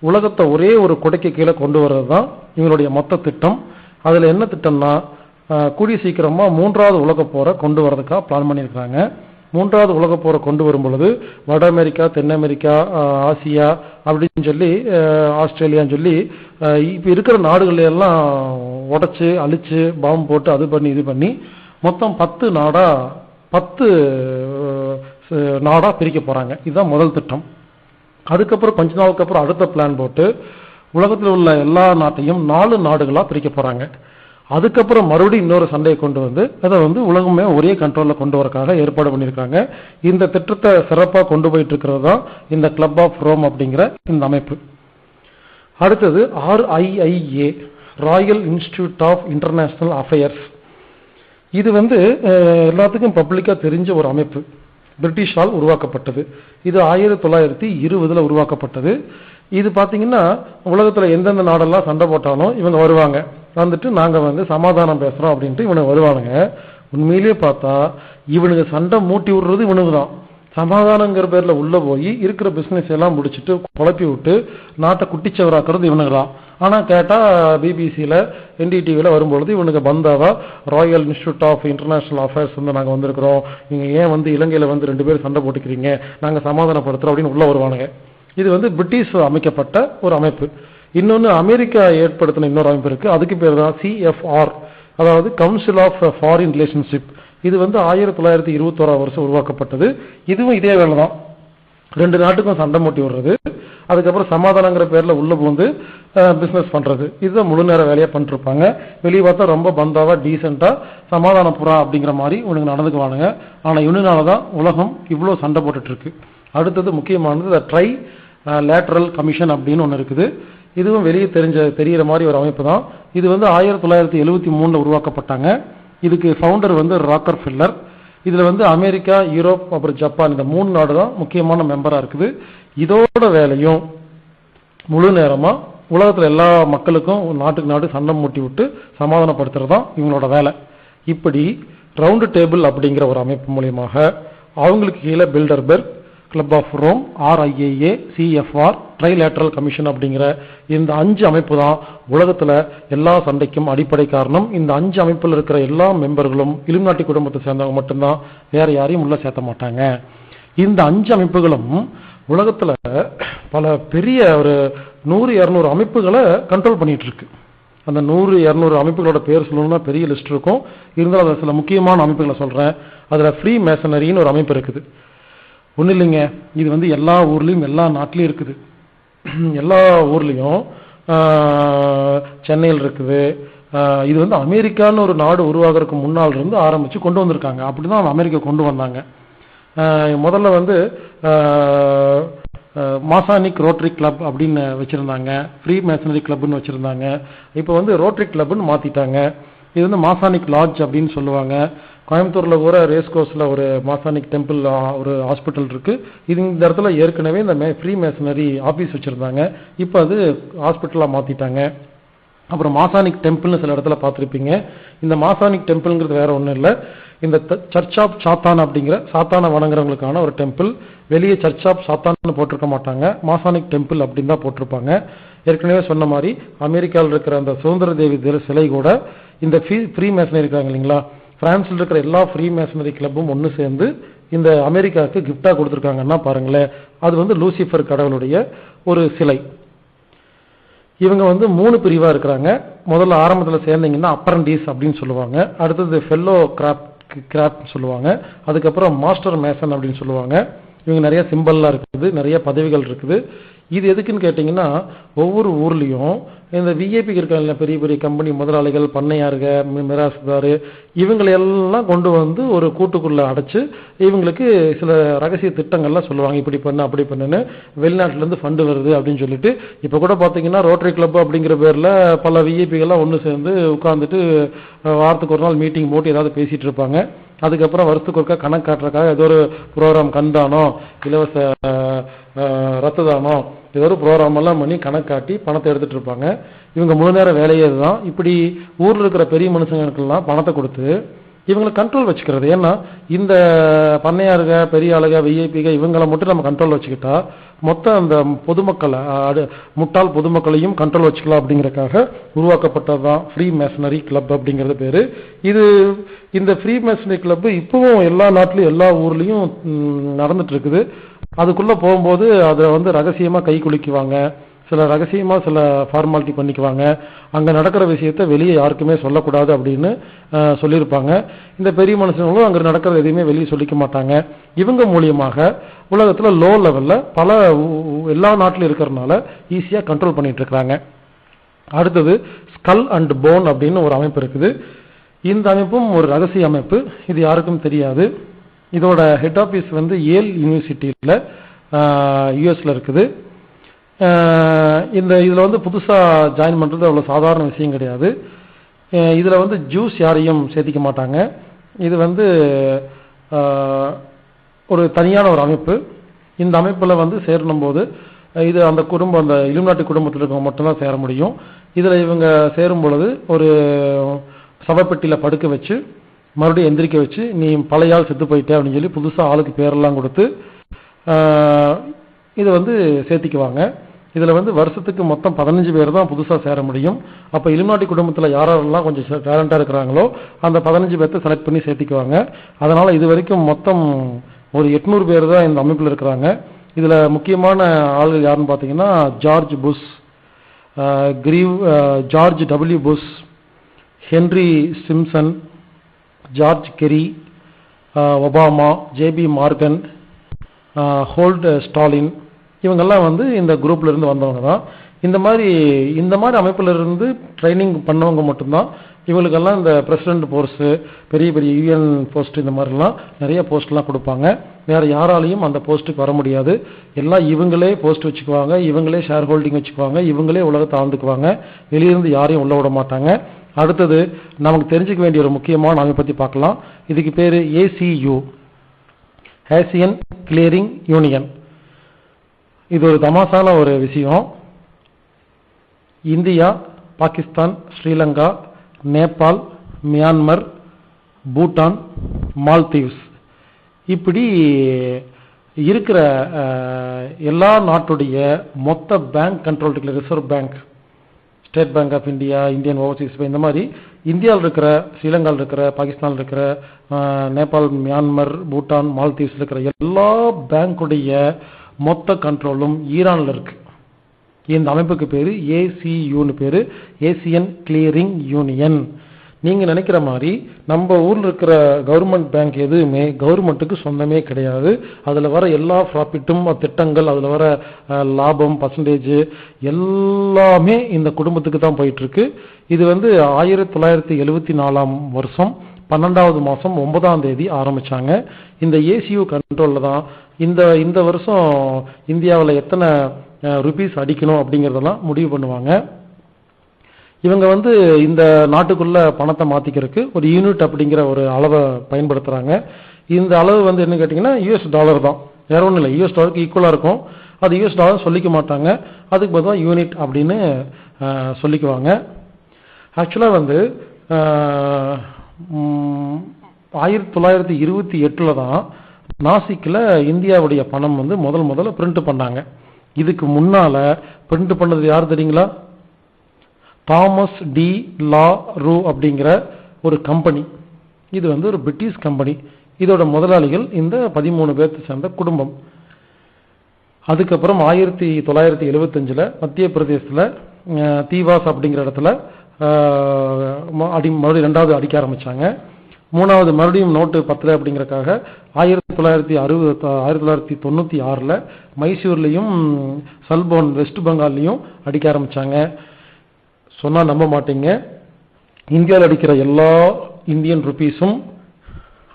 உலகத்தை ஒரே ஒரு கொடைக்கு கீழே கொண்டு வர்றது தான் இவங்களுடைய மொத்த திட்டம். அதுல என்ன திட்டம்னா, கூடிய சீக்கிரமா 3வது உலக போரை கொண்டு வரதுக்காக பிளான் பண்ணியிருக்காங்க. 3வது உலக போரை கொண்டு வரும் பொழுது வட அமெரிக்கா, தென் அமெரிக்கா, ஆசியா அப்படின்னு சொல்லி, ஆஸ்திரேலியான்னு சொல்லி இப்ப இருக்கிற நாடுகள் எல்லாம் உடைச்சு அழிச்சு பாம்பு போட்டு அது பண்ணி இது பண்ணி மொத்தம் 10 நாடா பிரிக்க போறாங்க. இதுதான் முதல் திட்டம். அதுக்கப்புறம் கொஞ்ச நாளுக்கு அப்புறம் அடுத்த பிளான் போட்டு உலகத்தில் உள்ள எல்லா நாட்டையும் 4 நாடுகளா பிரிக்க போறாங்க. அதுக்கப்புறம் மறுபடியும் இன்னொரு சண்டையை கொண்டு அதை உலகமே ஒரே கண்ட்ரோல்ல கொண்டு வரக்காக ஏற்பாடு பண்ணியிருக்காங்க. இந்த திட்டத்தை சிறப்பா கொண்டு போயிட்டு இருக்கிறது தான் இந்த கிளப் ஆஃப் ரோம் அப்படிங்கிற இந்த அமைப்பு. அடுத்தது RIIA, royal institute of international affairs. இது எல்லாத்துக்கும் பப்ளிக்கா தெரிஞ்ச ஒரு அமைப்பு. பிரிட்டிஷால் உருவாக்கப்பட்டது. இது 1920ல் உருவாக்கப்பட்டது. இது பாத்தீங்கன்னா உலகத்துல எந்தெந்த நாடெல்லாம் சண்டை போட்டாலும் இவங்க வருவாங்க. நாங்க சமாதானம் பேசுறோம் அப்படின்ட்டு இவனுக்கு வருவானுங்க. உண்மையிலேயே பார்த்தா இவனுக்கு சண்டை மூட்டி விடுறது இவனுக்கு தான். சமாதானங்கிற பேர்ல உள்ள போய் இருக்கிற பிசினஸ் எல்லாம் முடிச்சுட்டு குழப்பி விட்டு நாட்டை குட்டிச்சவராக்குறது இவனுக்கு தான். ஆனா கேட்டா பிபிசியில, NDTVல வரும்பொழுது இவனுக்கு பந்தாவா royal institute of international affairs நாங்க வந்திருக்கிறோம், நீங்க ஏன் இலங்கையில 2 பேர் சண்டை போட்டுக்கிறீங்க, நாங்க சமாதானப்படுத்துறோம் அப்படின்னு உள்ள வருவானுங்க. இது பிரிட்டிஷ் அமைக்கப்பட்ட ஒரு அமைப்பு. இன்னொன்னு அமெரிக்கா ஏற்படுத்தின இன்னொரு அமைப்பு இருக்கு. அதுக்கு பேர் தான் CFR, அதாவது கவுன்சில் ஆஃப் ஃபாரின் ரிலேஷன்ஷிப். இது 1921ஆம் வருஷம் உருவாக்கப்பட்டது. இதுவும் இதே வேலை தான். 2 நாட்டுக்கும் சண்டை மூட்டி விடுறது, அதுக்கப்புறம் சமாதானங்கிற பேர்ல உள்ள வந்து பிசினஸ் பண்றது, இதுதான் முழு நேர வேலையா பண்ணிட்டு இருப்பாங்க. வெளியே பார்த்தா ரொம்ப பந்தாவா டீசெண்டா சமாதான புறா அப்படிங்கிற மாதிரி இவனுக்கு நடந்துக்குவானுங்க. ஆனா இவனாலதான் உலகம் இவ்வளவு சண்டை போட்டுட்டு இருக்கு. அடுத்தது முக்கியமானது ட்ரை லேட்டரல் கமிஷன் அப்படின்னு ஒன்று இருக்குது. இதுவும் வெளியே தெரிகிற மாதிரி ஒரு அமைப்பு தான். இது வந்து 1973 உருவாக்கப்பட்டாங்க. இதுக்கு ஃபவுண்டர் வந்து ராக்கர் ஃபில்லர். இதுல வந்து அமெரிக்கா, யூரோப், அப்புறம் ஜப்பான் இந்த 3 நாடு தான் முக்கியமான மெம்பரா இருக்குது. இதோட வேலையும் முழு நேரமா உலகத்துல எல்லா மக்களுக்கும் நாட்டுக்கு நாடு சண்டை மூட்டி விட்டு சமாதானப்படுத்துறது தான் இவங்களோட வேலை. இப்படி ரவுண்டு டேபிள் அப்படிங்கிற ஒரு அமைப்பு மூலியமாக அவங்களுக்கு கீழே Bilderberg, club of Rome, RIAA, CFR, trilateral commission அப்படிங்கிற இந்த 5 அமைப்பு தான் உலகத்துல எல்லா சண்டைக்கும் அடிப்படை காரணம். இந்த 5 அமைப்பில் இருக்கிற எல்லா மெம்பர்களும் இலுமினாட்டி குடும்பத்தை சேர்ந்தவங்க மட்டும்தான், வேற யாரையும் உள்ள சேர்த்த மாட்டாங்க. இந்த 5 அமைப்புகளும் உலகத்துல பல பெரிய ஒரு 100-200 அமைப்புகளை கண்ட்ரோல் பண்ணிட்டு இருக்கு. அந்த 100-200 அமைப்புகளோட பேர் சொல்லணும்னா பெரிய லிஸ்ட் இருக்கும். இருந்தாலும் அதில் சில முக்கியமான அமைப்புகளை சொல்றேன். அதுல ஃப்ரீ மேசனரின்னு ஒரு அமைப்பு இருக்குது. ஒன்றும் இல்லைங்க, இது வந்து எல்லா ஊர்லேயும் எல்லா நாட்டிலையும் இருக்குது. எல்லா ஊர்லேயும் சென்னையில் இருக்குது. இது வந்து அமெரிக்கான்னு ஒரு நாடு உருவாகிறதுக்கு முன்னால் இருந்து ஆரம்பித்து கொண்டு வந்திருக்காங்க. அப்படி தான் அமெரிக்கா கொண்டு வந்தாங்க. முதல்ல வந்து மாசானிக் ரோட்டரி கிளப் அப்படின்னு வச்சுருந்தாங்க, ஃப்ரீ மேசனரி கிளப்னு வச்சுருந்தாங்க. இப்போ வந்து ரோட்டரி கிளப்னு மாற்றிட்டாங்க. இது வந்து மாசானிக் லாட்ஜ் அப்படின்னு சொல்லுவாங்க. கோயம்புத்தூர்ல கூட ரேஸ் கோர்ஸ்ல ஒரு மாசானிக் டெம்பிள் ஒரு ஹாஸ்பிட்டல் இருக்கு. இது இந்த இடத்துல ஏற்கனவே இந்த ஃப்ரீ மேசனரி ஆபீஸ் வச்சிருந்தாங்க. இப்போ அது ஹாஸ்பிட்டலா மாத்திட்டாங்க. அப்புறம் மாசானிக் டெம்பிள்னு சில இடத்துல பார்த்துருப்பீங்க. இந்த மாசானிக் டெம்பிள்ங்கிறது வேற ஒன்றும் இல்லை, இந்த சர்ச் ஆஃப் சாத்தான் அப்படிங்கிற சாத்தான வணங்குறவங்களுக்கான ஒரு டெம்பிள். வெளியே சர்ச் ஆஃப் சாத்தான்னு போட்டிருக்க மாட்டாங்க, மாசானிக் டெம்பிள் அப்படின்னு தான் போட்டிருப்பாங்க. ஏற்கனவே சொன்ன மாதிரி அமெரிக்காவில் இருக்கிற அந்த சுதந்திர தேவி சிலை கூட இந்த ஃப்ரீ மேசனரி இருக்காங்க இல்லைங்களா, பிரான்ஸ்ல இருக்கிற எல்லா ஃப்ரீ மேசனரி கிளப்பும் ஒன்று சேர்ந்து இந்த அமெரிக்காவுக்கு கிஃப்டா கொடுத்துருக்காங்கன்னா பாருங்களேன். அது வந்து லூசிஃபர் கடவுளுடைய ஒரு சிலை. இவங்க வந்து 3 பிரிவா இருக்கிறாங்க. முதல்ல ஆரம்பத்தில் சேர்ந்தீங்கன்னா அப்ரண்டிஸ் அப்படின்னு சொல்லுவாங்க. அடுத்தது ஃபெல்லோ கிராப்ட் சொல்லுவாங்க. அதுக்கப்புறம் மாஸ்டர் மேசன் அப்படின்னு சொல்லுவாங்க. இவங்க நிறைய சிம்பல்லாம் இருக்குது, நிறைய பதவிகள் இருக்குது. இது எதுக்குன்னு கேட்டீங்கன்னா, ஒவ்வொரு ஊர்லயும் இந்த விஐபி இருக்காங்க, பெரிய பெரிய கம்பெனி முதலாளிகள், பண்ணையாருக, மிராசுதாரு, இவங்களை எல்லாம் கொண்டு வந்து ஒரு கூட்டுக்குள்ள அடைச்சு இவங்களுக்கு சில ரகசிய திட்டங்கள்லாம் சொல்லுவாங்க. இப்படி பண்ணு அப்படி பண்ணுன்னு, வெளிநாட்டுல இருந்து ஃபண்டு வருது அப்படின்னு சொல்லிட்டு. இப்ப கூட பாத்தீங்கன்னா ரோட்டரி கிளப் அப்படிங்கிற பேர்ல பல விஐபிகள்லாம் ஒன்று சேர்ந்து உட்கார்ந்துட்டு வாரத்துக்கு ஒரு நாள் மீட்டிங் போட்டு ஏதாவது பேசிட்டு இருப்பாங்க. அதுக்கப்புறம் வருஷத்துக்கு ஒருக்கா கணக்கு காட்டுறதுக்காக ஏதோ ஒரு ப்ரோக்ராம், கண்தானம், இலவச ரத்த தானம், ஏதோ ஒரு ப்ரோக்ராம் எல்லாம் பண்ணி கணக்கு காட்டி பணத்தை எடுத்துட்டு இருப்பாங்க. இவங்க முழு நேர வேலையே இதுதான். இப்படி ஊர்ல இருக்கிற பெரிய மனுஷங்களுக்கெல்லாம் பணத்தை கொடுத்து இவங்களை கண்ட்ரோல் வச்சுக்கிறது. ஏன்னா இந்த பண்ணையாருக, பெரிய ஆளுக, விஐபிக இவங்களை மட்டும் நம்ம கண்ட்ரோல் வச்சுக்கிட்டா மொத்தம் அந்த பொதுமக்களை, முட்டாள் பொதுமக்களையும் கண்ட்ரோல் வச்சுக்கலாம் அப்படிங்கறதுக்காக உருவாக்கப்பட்டதுதான் ஃப்ரீ மேசனரி கிளப் அப்படிங்கிறது பேரு. இது இந்த ஃப்ரீ மேசனரி கிளப் இப்பவும் எல்லா நாட்டிலும் எல்லா ஊர்லயும் நடந்துட்டு இருக்குது. அதுக்குள்ள போகும்போது அதை வந்து ரகசியமா கை குலுக்குவாங்க, சில ரகசியமா சில ஃபார்மாலிட்டி பண்ணிக்குவாங்க. அங்க நடக்கிற விஷயத்த வெளியே யாருக்குமே சொல்லக்கூடாது அப்படின்னு சொல்லியிருப்பாங்க. இந்த பெரிய மனுஷங்களும் அங்க நடக்கிறது எதையுமே வெளியே சொல்லிக்க மாட்டாங்க. இவங்க மூலியமாக உலகத்துல லோ லெவல்ல பல எல்லா நாட்டிலும் இருக்கிறதுனால ஈஸியா கண்ட்ரோல் பண்ணிட்டு இருக்காங்க. அடுத்தது ஸ்கல் அண்ட் போன் அப்படின்னு ஒரு அமைப்பு இருக்குது. இந்த அமைப்பும் ஒரு ரகசிய அமைப்பு, இது யாருக்கும் தெரியாது. இதோட ஹெட் ஆபீஸ் வந்து ஏல் யூனிவர்சிட்டியில யூஎஸ்ல இருக்குது. இதுல வந்து புதுசா ஜாயின் பண்றது அவ்வளவு சாதாரண விஷயம் கிடையாது. இதுல வந்து ஜூஸ் யாரையும் சேர்த்திக்க மாட்டாங்க. இது வந்து ஒரு தனியான ஒரு அமைப்பு. இந்த அமைப்புல வந்து சேரணும் போது இது அந்த குடும்பம், அந்த இலுமினாட்டி குடும்பத்தில் இருக்கவங்க மட்டும்தான் சேர முடியும். இதுல இவங்க சேரும் பொழுது ஒரு சவப்பெட்டியில படுக்க வச்சு மறுபடியும் எந்திரிக்க வச்சு, நீ பழைய ஆள் செத்து போயிட்டே அப்படின்னு சொல்லி புதுசா ஆளுக்கு பேரெல்லாம் கொடுத்து இதை வந்து சேர்த்திக்குவாங்க. இதுல வந்து வருஷத்துக்கு மொத்தம் 15 பேர் தான் புதுசா சேர முடியும். அப்ப இலுமினாட்டி குடும்பத்துல யாரெல்லாம் கொஞ்சம் டேலண்டா இருக்கிறாங்களோ அந்த 15 பேர்த்த செலக்ட் பண்ணி சேர்த்திக்குவாங்க. அதனால இது வரைக்கும் மொத்தம் ஒரு 800 பேர் தான் இந்த அமைப்புல இருக்கிறாங்க. இதுல முக்கியமான ஆள்கள் யாருன்னு பாத்தீங்கன்னா George Bush, George W Bush, Henry Simpson, George Kerry, Obama, JP Morgan, Holt Stalin, இவங்கெல்லாம் வந்து இந்த குரூப்ல இருந்து வந்தவங்க தான். இந்த மாதிரி அமைப்புல இருந்து ட்ரைனிங் பண்ணவங்க மட்டும்தான் இவங்களுக்கெல்லாம் இந்த பிரசிடென்ட் போஸ்ட், பெரிய பெரிய யூஎன் போஸ்ட், இந்த மாதிரிலாம் நிறைய போஸ்ட்லாம் கொடுப்பாங்க. வேற யாராலையும் அந்த போஸ்ட்டுக்கு வர முடியாது. எல்லாம் இவங்களே போஸ்ட் வச்சுக்குவாங்க, இவங்களே ஷேர் ஹோல்டிங் வச்சுக்குவாங்க, இவங்களே உலகத்தை ஆழ்ந்துக்குவாங்க. வெளியிருந்து யாரையும் உள்ள விட மாட்டாங்க. அடுத்தது நமக்கு தெரிஞ்சுக்க வேண்டிய ஒரு முக்கியமான அமைப்பை பற்றி பார்க்கலாம். இதுக்கு பேர் ACU, ஆசியன் கிளியரிங் யூனியன். இது ஒரு தமாசான ஒரு விஷயம். இந்தியா, பாகிஸ்தான், ஸ்ரீலங்கா, நேபாள், மியான்மர், பூட்டான், மால்தீவ்ஸ், இப்படி இருக்கிற எல்லா நாட்டுடைய மொத்த பேங்க் கண்ட்ரோல் இருக்கிற reserve bank, state bank of India, Indian overseas bank, இந்த மாதிரி இந்தியாவில் இருக்கிற, ஸ்ரீலங்காவில் இருக்கிற, பாகிஸ்தானில் இருக்கிற, நேபாள், மியான்மர், பூட்டான், மால்தீவ்ஸ் இருக்கிற எல்லா பேங்குடைய மொத்த கண்ட்ரோலும் ஈரானில் இருக்கு. இந்த அமைப்புக்கு பேரு ACUன்னு பேரு, ஏசியன் கிளியரிங் யூனியன். நீங்க நினைக்கிற மாதிரி நம்ம ஊர்ல இருக்கிற கவர்மெண்ட் பேங்க் எதுவுமே கவர்மெண்ட்டுக்கு சொந்தமே கிடையாது. அதுல வர எல்லா ப்ராஃபிட்டும், திட்டங்கள், அதுல வர லாபம், பர்சன்டேஜ் எல்லாமே இந்த குடும்பத்துக்கு தான் போயிட்டு இருக்கு. இது வந்து 1974 வருஷம் 12வது மாசம் 9ஆம் தேதி ஆரம்பிச்சாங்க. இந்த ACU கண்ட்ரோல்ல தான் இந்த வருஷம் இந்தியாவில் எத்தனை ருபீஸ் அடிக்கணும் அப்படிங்கறதெல்லாம் முடிவு பண்ணுவாங்க. இவங்க வந்து இந்த நாட்டுக்குள்ள பணத்தை மாத்திக்கிறதுக்கு ஒரு யூனிட் அப்படிங்கிற ஒரு அளவை பயன்படுத்துறாங்க. இந்த அளவு வந்து என்ன கேட்டீங்கன்னா US டாலர் தான், வேற ஒன்றும் இல்லை. US டாலருக்கு ஈக்குவலா இருக்கும். அது US டாலர் சொல்லிக்க மாட்டாங்க, அதுக்கு பதிலாக யூனிட் அப்படின்னு சொல்லிக்குவாங்க. ஆக்சுவலா வந்து 1928 தான் நாசிக்கில் இந்தியாவுடைய பணம் வந்து முதல்ல பிரிண்ட் பண்ணாங்க. இதுக்கு முன்னால பிரிண்ட் பண்ணது யார் தெரியுங்களா? தாமஸ் டி லா ரூ அப்படிங்கிற ஒரு கம்பெனி. இது வந்து ஒரு பிரிட்டிஷ் கம்பெனி. இதோட முதலாளிகள் இந்த 13 பேர்த்து சேர்ந்த குடும்பம். அதுக்கப்புறம் 1975 மத்திய பிரதேசத்தில் தீவாஸ் அப்படிங்கிற இடத்துல மறுபடியும் 2வது அடிக்க ஆரம்பிச்சாங்க. 3வது மறுபடியும் நோட்டு 10 அப்படிங்கறக்காக 1996 மைசூர்லயும் சல்போன் வெஸ்ட் பெங்கால்லையும் அடிக்க ஆரம்பிச்சாங்க. சொன்னா நம்ப மாட்டீங்க, இந்தியாவில் அடிக்கிற எல்லா இந்தியன் ருபீஸும்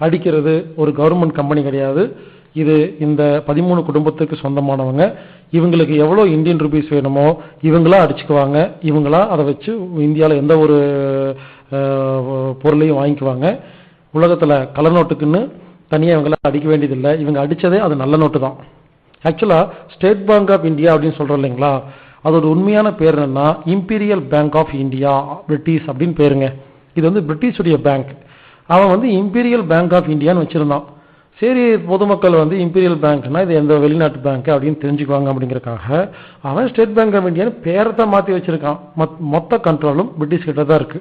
அடிக்கிறது ஒரு கவர்மெண்ட் கம்பெனி கிடையாது. இது இந்த 13 குடும்பத்துக்கு சொந்தமானவங்க. இவங்களுக்கு எவ்வளவு இந்தியன் ருபீஸ் வேணுமோ இவங்களா அடிச்சுக்குவாங்க. இவங்களா அதை வச்சு இந்தியாவில் எந்த ஒரு பொருளையும் வாங்கிக்குவாங்க. உலகத்துல கள்ள நோட்டுக்குன்னு தனியா இவங்கள அடிக்க வேண்டியதில்லை. இவங்க அடிச்சதே அது நல்ல நோட்டு தான். ஆக்சுவலா ஸ்டேட் பேங்க் ஆஃப் இந்தியா அப்படின்னு சொல்றோம் இல்லைங்களா, அதோட உண்மையான பேர் என்னன்னா imperial bank of India, British அப்படின்னு பேருங்க. இது வந்து பிரிட்டிஷுடைய பேங்க். அவன் வந்து இம்பீரியல் பேங்க் ஆஃப் இந்தியான்னு வச்சிருந்தான். சரி, பொதுமக்கள் வந்து இம்பீரியல் பேங்க்னா இது எந்த வெளிநாட்டு பேங்க் அப்படின்னு தெரிஞ்சுக்குவாங்க அப்படிங்கறக்காக அவன் ஸ்டேட் பேங்க் ஆஃப் இந்தியான்னு பேரை தான் மாத்தி வச்சிருக்கான். மொத்த கண்ட்ரோலும் பிரிட்டிஷ் கிட்ட தான் இருக்கு.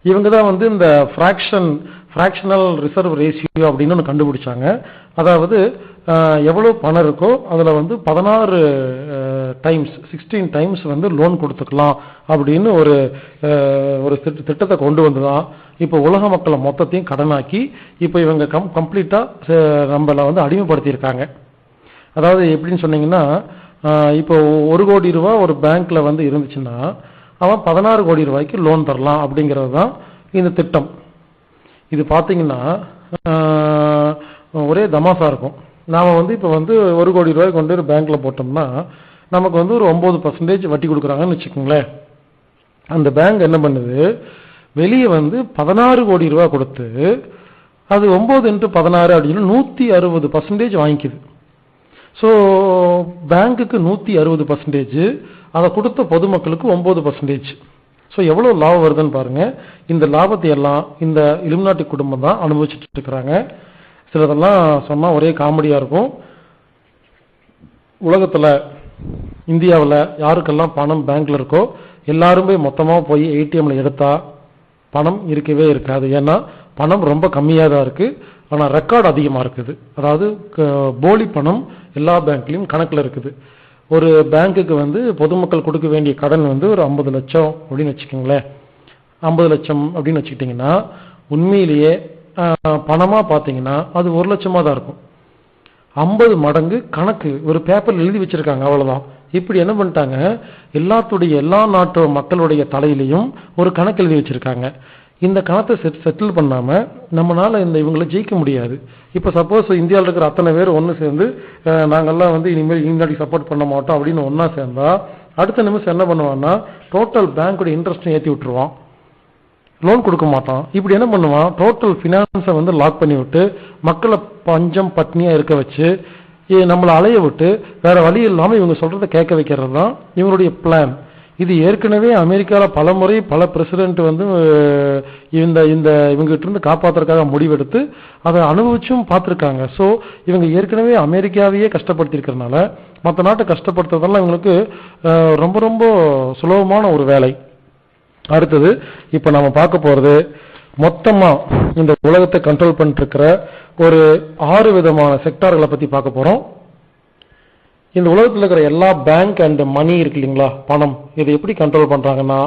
இவங்க தான் வந்து இந்த ஃபிராக்ஷனல் ரிசர்வ் ரேஷியோ அப்படின்னு ஒன்று கண்டுபிடிச்சாங்க. அதாவது எவ்வளவு பணம் இருக்கோ அதுல வந்து 16 டைம்ஸ் 16 டைம்ஸ் வந்து லோன் கொடுத்துக்கலாம் அப்படின்னு ஒரு திட்டத்தை கொண்டு வந்துதான் இப்போ உலக மக்களை மொத்தத்தையும் கடனாக்கி இப்போ இவங்க கம்ப்ளீட்டா நம்மள வந்து அடிமைப்படுத்தியிருக்காங்க. அதாவது எப்படின்னு சொன்னீங்கன்னா, இப்போ 1 கோடி ரூபாய் ஒரு பேங்க்ல வந்து இருந்துச்சுன்னா அவன் 16 கோடி ரூபாய்க்கு லோன் தரலாம் அப்படிங்கிறது தான் இந்த திட்டம். இது பாத்தீங்கன்னா ஒரே தமாசா இருக்கும். நாம வந்து இப்ப வந்து 1 கோடி ரூபாய் கொண்டு ஒரு பேங்க்ல போட்டோம்னா நமக்கு வந்து ஒரு 9% வட்டி கொடுக்குறாங்கன்னு வச்சுக்கோங்களேன். அந்த பேங்க் என்ன பண்ணுது, வெளியே வந்து 16 கோடி ரூபாய் கொடுத்து அது 9 into 16 அப்படின்னு 160% வாங்கிக்குது. ஸோ பேங்குக்கு 160%, அதை கொடுத்த பொதுமக்களுக்கு 9%. ஸோ எவ்வளவு லாபம் வருதுன்னு பாருங்க. இந்த லாபத்தை எல்லாம் இந்த இலுமினாட்டி குடும்பம் தான் அனுபவிச்சுட்டு இருக்கிறாங்க. சிலதெல்லாம் சொன்னா ஒரே காமெடியா இருக்கும். உலகத்துல இந்தியாவில் யாருக்கெல்லாம் பணம் பேங்க்ல இருக்கோ எல்லாரும் போய் மொத்தமா போய் ஏடிஎம்ல எடுத்தா பணம் இருக்கவே இருக்காது. ஏன்னா பணம் ரொம்ப கம்மியாக தான் இருக்கு, ஆனா ரெக்கார்டு அதிகமா இருக்குது. அதாவது போலி பணம் எல்லா பேங்க்லயும் கணக்குல இருக்குது. ஒரு பேங்க்குக்கு வந்து பொதுமக்கள் கொடுக்க வேண்டிய கடன் வந்து ஒரு 50 லட்சம் அப்படின்னு வச்சுக்கோங்களேன். 50 லட்சம் அப்படின்னு வச்சுக்கிட்டீங்கன்னா உண்மையிலேயே பணமா பாத்தீங்கன்னா அது 1 லட்சமா தான் இருக்கும். 50 மடங்கு கணக்கு ஒரு பேப்பர்ல எழுதி வச்சிருக்காங்க, அவ்வளவுதான். இப்படி என்ன பண்ணிட்டாங்க, எல்லா நாட்டு மக்களுடைய தலையிலையும் ஒரு கணக்கு எழுதி வச்சிருக்காங்க. இந்த கணத்தை செட்டில் பண்ணாம நம்மளால இவங்களை ஜெயிக்க முடியாது. இப்ப சப்போஸ் இந்தியாவில் இருக்கிற அத்தனை பேர் ஒன்று சேர்ந்து நாங்கெல்லாம் இனிமேல் இந்தியாவுக்கு சப்போர்ட் பண்ண மாட்டோம் அப்படின்னு ஒன்னா சேர்ந்தா அடுத்த நிமிஷம் என்ன பண்ணுவான்னா டோட்டல் பேங்கோட இன்ட்ரெஸ்ட் ஏற்றி விட்டுருவான், லோன் கொடுக்க மாட்டான். இப்படி என்ன பண்ணுவான், டோட்டல் பினான்ஸை லாக் பண்ணி விட்டு மக்களை பஞ்சம் பட்னியா இருக்க வச்சு நம்மளை அலைய விட்டு வேற வழி இல்லாம இவங்க சொல்றதை கேட்க வைக்கிறது தான் இவங்களுடைய பிளான். இது ஏற்கனவே அமெரிக்காவில் பல முறை பல பிரசிடென்ட் இவங்ககிட்ட இருந்து காப்பாத்துறதுக்காக முடிவெடுத்து அதை அனுபவிச்சும் பார்த்துருக்காங்க. ஸோ இவங்க ஏற்கனவே அமெரிக்காவையே கஷ்டப்படுத்தி இருக்கிறதுனால மற்ற நாட்டை கஷ்டப்படுத்துறதெல்லாம் இவங்களுக்கு ரொம்ப ரொம்ப சுலபமான ஒரு வேலை. அடுத்தது இப்ப நம்ம பார்க்க போறது மொத்தமா இந்த உலகத்தை கண்ட்ரோல் பண்ணிட்டு இருக்கிற ஒரு 6 விதமான செக்டார்களை பத்தி பார்க்க போறோம். இந்த உலகத்தில் இருக்கிற எல்லா பேங்க் அண்ட் மணி இருக்கு இல்லைங்களா, பணம், இதை எப்படி கண்ட்ரோல் பண்றாங்கன்னா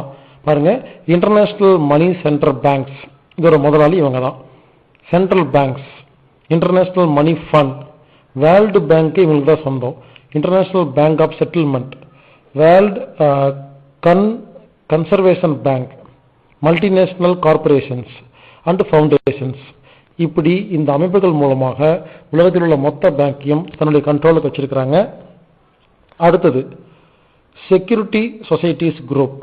பாருங்க. இன்டர்நேஷனல் மணி சென்டர் பேங்க்ஸ், இதோட முதலாளி இவங்க தான். Central banks, international money fund, world bank இவங்களுக்கு தான் சொந்தம். International bank of settlement, world conservation bank, multinational corporations and foundations. இப்படி இந்த அமைப்புகள் மூலமாக உலகத்தில் உள்ள மொத்த பேங்கையும் தன்னுடைய கண்ட்ரோலுக்கு வச்சிருக்கிறாங்க. அடுத்தது செக்யூரிட்டி சொசைட்டிஸ் குரூப்.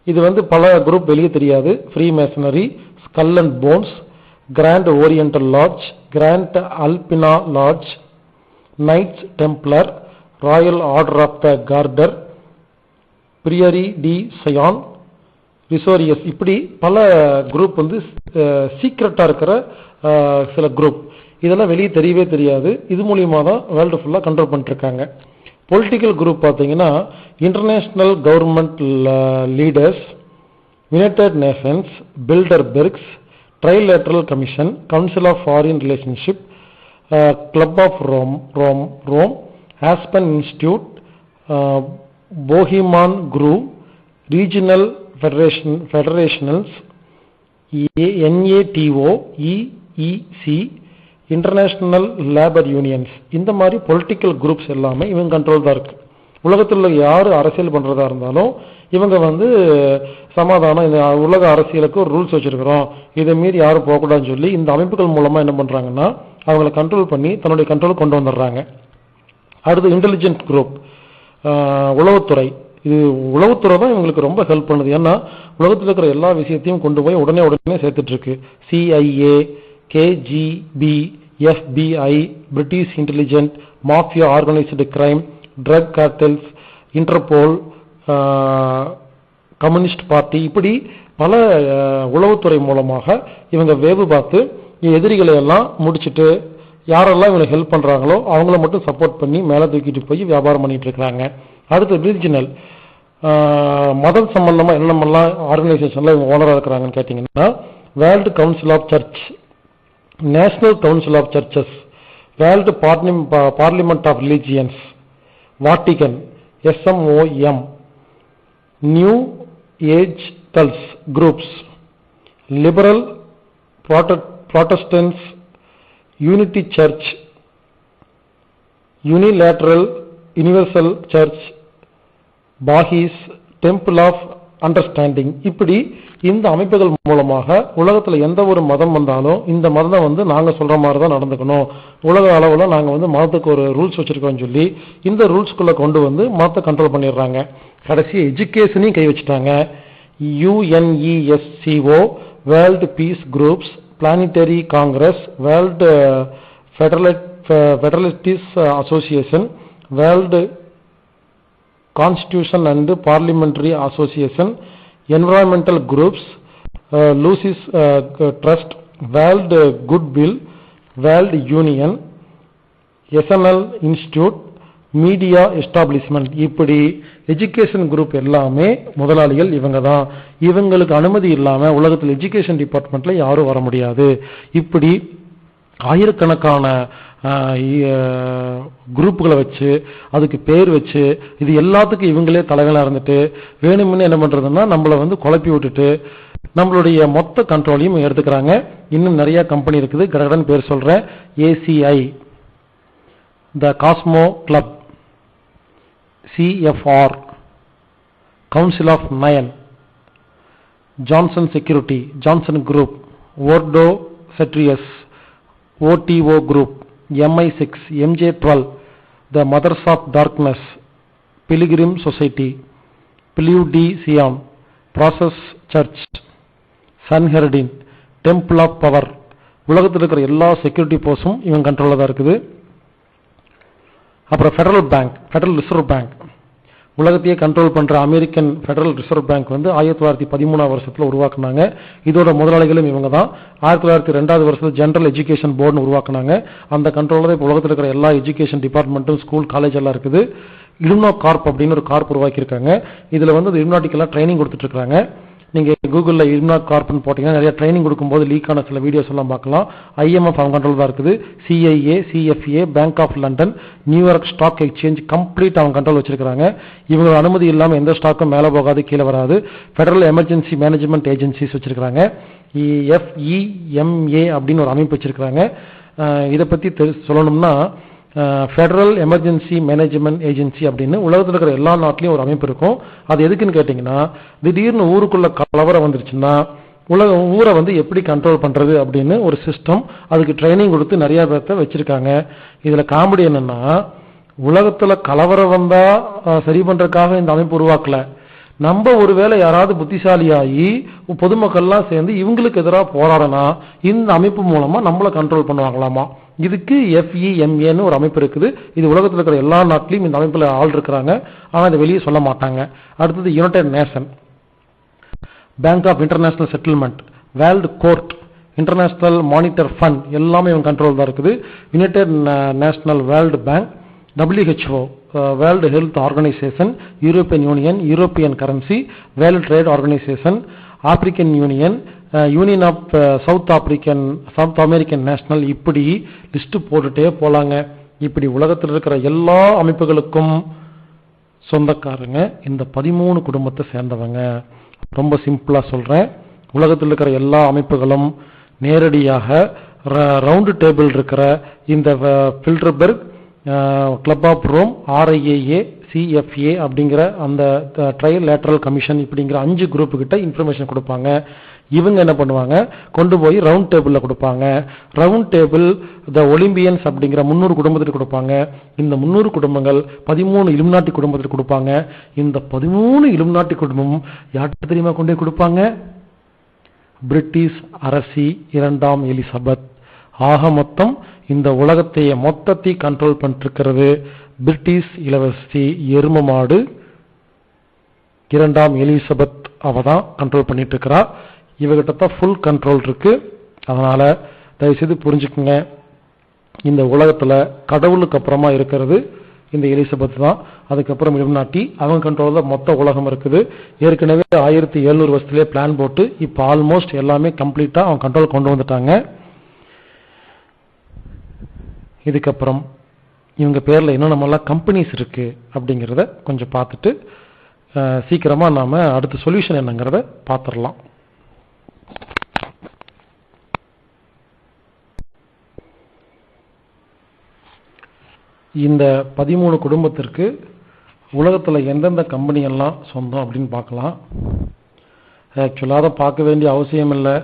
இது பல குரூப் வெளியே தெரியாது. Freemasonry, skull and bones, grand oriental lodge, grand Alpina lodge, knights templar, royal order of the garter, priory de Sion, ரிசோரியஸ். இப்படி பல குரூப் சீக்ரெட்டா இருக்கிற சில குரூப். இதெல்லாம் வெளியே தெரியவே தெரியாது. இது மூலியமா தான் வேர்ல்டு ஃபுல்லா கண்ட்ரோல் பண்ணிட்டு இருக்காங்க. பொலிட்டிக்கல் குரூப் பார்த்தீங்கன்னா international government leaders, United Nations, Bilderbergs, trilateral commission, council of foreign relationship, club of Rome, Aspen institute, Bohemian group, regional federationals, NATO, EEC, international labour unions. இந்த மாதிரி பொலிட்டிக்கல் குரூப்ஸ் எல்லாமே இவங்க control தான் இருக்கு. உலகத்தில் யாரு அரசியல் பண்றதா இருந்தாலும் இவங்க சமாதானம், இந்த உலக அரசியலுக்கு ஒரு ரூல்ஸ் வச்சிருக்கிறோம், இதை மீறி யாரும் போகக்கூடாதுன்னு சொல்லி இந்த அமைப்புகள் மூலமா என்ன பண்றாங்கன்னா அவங்களை கண்ட்ரோல் பண்ணி தன்னுடைய கண்ட்ரோல் கொண்டு வந்துடுறாங்க. அடுத்து இன்டெலிஜென்ட் குரூப், உளவுத்துறை. இது உளவுத்துறை தான் இவங்களுக்கு ரொம்ப ஹெல்ப் பண்ணுது. ஏன்னா உலகத்தில் இருக்கிற எல்லா விஷயத்தையும் கொண்டு போய் உடனே சேர்த்துட்டு இருக்கு. CIA, KGB, FBI, British intelligent, mafia, organised crime, drug cartels, Interpol, communist party, இப்படி பல உளவுத்துறை மூலமாக இவங்க வேவு பார்த்து எதிரிகளை எல்லாம் முடிச்சுட்டு யாரெல்லாம் இவங்க ஹெல்ப் பண்றாங்களோ அவங்கள மட்டும் சப்போர்ட் பண்ணி மேல தூக்கிட்டு போய் வியாபாரம் பண்ணிட்டு இருக்காங்க. அடுத்து ரீஜனல், மதம் சம்பந்தமா என்னமெல்லாம் ஆர்கனைசேஷன்ல இவங்க ஓனரா இருக்கிறாங்கன்னு கேட்டீங்கன்னா world council of church, national council of churches, world parliament of religions, Vatican, SMOM, new age cults groups, liberal Protestants, unity church, unilateral universal church, Baha'is, temple of understanding. இப்படி இந்த அமைப்புகள் மூலமாக உலகத்துல எந்த ஒரு மதம் வந்தாலும் இந்த மதம் நாங்க சொல்ற மாதிரி தான் நடந்துக்கணும், உலக அளவுல நாங்க மதத்துக்கு ஒரு ரூல்ஸ் வச்சிருக்கோம்னு சொல்லி இந்த ரூல்ஸ்குள்ள கொண்டு மதத்தை கண்ட்ரோல் பண்ணிடுறாங்க. கடைசி எஜுகேஷனையும் கை வச்சுட்டாங்க. UNESCO, world peace groups, planetary congress, world federalist association, world constitution and parliamentary association, environmental groups, Lucis trust, world goodwill, world union, SNL institute, media establishment. இப்படி எஜுகேஷன் குரூப் எல்லாமே முதலாளிகள் இவங்க தான். இவங்களுக்கு அனுமதி இல்லாம உலகத்தில் எஜுகேஷன் டிபார்ட்மெண்ட்ல யாரும் வர முடியாது. இப்படி ஆயிரக்கணக்கான குரூப்புகளை வச்சு அதுக்கு பேர் வச்சு இது எல்லாத்துக்கும் இவங்களே தலைவலா இருந்துட்டு வேணும்னு என்ன பண்றதுன்னா நம்மள குழப்பி விட்டுட்டு நம்மளுடைய மொத்த கண்ட்ரோலையும் எடுத்துக்கிறாங்க. இன்னும் நிறைய கம்பெனி இருக்குது, கடகடன் பேர் சொல்றேன். ACI, the Cosmo Club, CFR, Council of Nine, Johnson Security, Johnson Group, Wordo Cetrius, OTO Group, MI6, MJ12, the Mothers of Darkness, Pilgrim Society, Pleu de Sion, Process Church, Sanhedrin, Temple of Power, உலகத்தில் இருக்கிற எல்லா security போர்ஸும் இவங்க கண்ட்ரோலில் தான் இருக்குது. அப்புறம் federal bank, federal reserve bank, உலகத்தையே control பண்ற அமெரிக்கன் ஃபெடரல் ரிசர்வ் பேங்க் வந்து 1913 வருஷத்துல உருவாக்குனாங்க. இதோட முதலாளிகளும் இவங்க தான். 1902 வருஷத்துல ஜெனரல் எஜுகேஷன் போர்டுன்னு உருவாக்குனாங்க. அந்த கண்ட்ரோல்ல இப்போ உலகத்தில் இருக்கிற எல்லா எஜுகேஷன் டிபார்ட்மெண்ட்டும், ஸ்கூல், காலேஜ் எல்லாம் இருக்குது. இலுமினோ கார்ப் அப்படின்னு ஒரு கார்ப் உருவாக்கியிருக்காங்க. இதுல வந்து இலுமினாட்டிக்கெல்லாம் ட்ரைனிங் கொடுத்துட்டு இருக்காங்க. நீங்க கூகுள்ல இலுமினோ கார்ப்னு போட்டீங்கன்னா நிறைய ட்ரைனிங் கொடுக்கும்போது லீக் ஆன சில வீடியோஸ் எல்லாம் பார்க்கலாம். IMF அவங்க கண்ட்ரோல் தான் இருக்குது. CIA, CFA, bank of London, New York stock exchange complete அவங்க கண்ட்ரோல் வச்சிருக்காங்க. இவங்க அனுமதி இல்லாம எந்த ஸ்டாக்கும் மேல போகாது, கீழே வராது. ஃபெடரல் எமர்ஜென்சி மேனேஜ்மெண்ட் ஏஜென்சிஸ் வச்சிருக்காங்க. FEMA அப்படின்னு ஒரு அமைப்பு வச்சிருக்காங்க. இதை பத்தி சொல்லணும்னா ஃபெடரல் எமர்ஜென்சி மேனேஜ்மெண்ட் ஏஜென்சி அப்படின்னு உலகத்தில் இருக்கிற எல்லா நாட்டிலையும் ஒரு அமைப்பு இருக்கும். அது எதுக்குன்னு கேட்டீங்கன்னா, திடீர்னு ஊருக்குள்ள கலவரம் வந்துருச்சுன்னா ஊரை வந்து எப்படி கண்ட்ரோல் பண்றது அப்படின்னு ஒரு சிஸ்டம், அதுக்கு ட்ரைனிங் கொடுத்து நிறைய பேர்த்த வச்சிருக்காங்க. இதுல காமெடி என்னன்னா, உலகத்துல கலவரம் வந்தா சரி பண்றதுக்காக இந்த அமைப்பு உருவாக்கல. நம்ம ஒருவேளை யாராவது புத்திசாலியாகி பொதுமக்கள்லாம் சேர்ந்து இவங்களுக்கு எதிராக போராடனா இந்த அமைப்பு மூலமா நம்மளை கண்ட்ரோல் பண்ணுவாங்களாமா. இதுக்கு FEMAன்னு ஒரு அமைப்பு இருக்குது. இது உலகத்தில் இருக்கிற எல்லா நாட்டிலையும் இந்த அமைப்புல ஆள் இருக்கிறாங்க. ஆனா இதை வெளியே சொல்ல மாட்டாங்க. அடுத்தது united nation, bank of international settlement, world court, international monitor fund எல்லாமே இவங்க கண்ட்ரோல் தான் இருக்குது. United national world bank, WHO, world health organisation, European union, European currency, world trade organisation, African union, union of south American national, இப்படி list போட்டுட்டே போலாங்க. இப்படி உலகத்தில் இருக்கிற எல்லா அமைப்புகளுக்கும் சொந்தக்காரங்க இந்த 13 குடும்பத்தை சேர்ந்தவங்க. ரொம்ப சிம்பிளா சொல்றேன், உலகத்தில் இருக்கிற எல்லா அமைப்புகளும் நேரடியாக ரவுண்ட் டேபிள் இருக்கிற இந்த Bilderberg, club of Rome, RIAA, CFA அப்படிங்கிற அந்த ட்ரைலேட்டரல் கமிஷன் இப்படிங்கிற 5 குரூப் கிட்ட இன்ஃபர்மேஷன் கொடுப்பாங்க. இவங்க என்ன பண்ணுவாங்க, கொண்டு போய் ரவுண்ட் டேபிள்ல கொடுப்பாங்க. ரவுண்ட் டேபிள் த ஒலிம்பியன்ஸ் அப்படிங்கிற 300 குடும்பத்துக்கு கொடுப்பாங்க. இந்த 300 குடும்பங்கள் 13 இலுமினாட்டி குடும்பத்துக்கு கொடுப்பாங்க. இந்த 13 இலுமினாட்டி குடும்பமும் யார்கிட்ட தெரியுமா கொண்டு போய் கொடுப்பாங்க? பிரிட்டிஷ் அரசி 2ஆம் எலிசபெத். ஆக மொத்தம் இந்த உலகத்தையே மொத்தத்தை கண்ட்ரோல் பண்ணிருக்கிறது பிரிட்டிஷ் இளவரசி எரும மாடு 2ஆம் எலிசபெத். அவ தான் கண்ட்ரோல் பண்ணிட்டு இருக்கிறா. இவகிட்ட தான் ஃபுல் கண்ட்ரோல் இருக்கு. அதனால தயவுசெய்து புரிஞ்சுக்குங்க, இந்த உலகத்துல கடவுளுக்கு அப்புறமா இருக்கிறது இந்த எலிசபெத் தான். அதுக்கப்புறம் இலுமினாட்டி, அவங்க கண்ட்ரோல் தான் மொத்த உலகம் இருக்குது. ஏற்கனவே 1700 வருஷத்திலே பிளான் போட்டு இப்ப ஆல்மோஸ்ட் எல்லாமே கம்ப்ளீட்டா அவங்க கண்ட்ரோல் கொண்டு வந்துட்டாங்க. இதுக்கப்புறம் இவங்க பேர்ல என்னென்னலாம் கம்பெனிஸ் இருக்கு அப்படிங்கிறத கொஞ்சம் பார்த்துட்டு சீக்கிரமா நாம அடுத்த சொல்யூஷன் என்னங்கிறத பார்த்துடலாம். இந்த 13 குடும்பத்திற்கு உலகத்துல எந்தெந்த கம்பெனி எல்லாம் சொந்தம் அப்படின்னு பார்க்கலாம். ஆக்சுவலா அதை பார்க்க வேண்டிய அவசியம் இல்லை.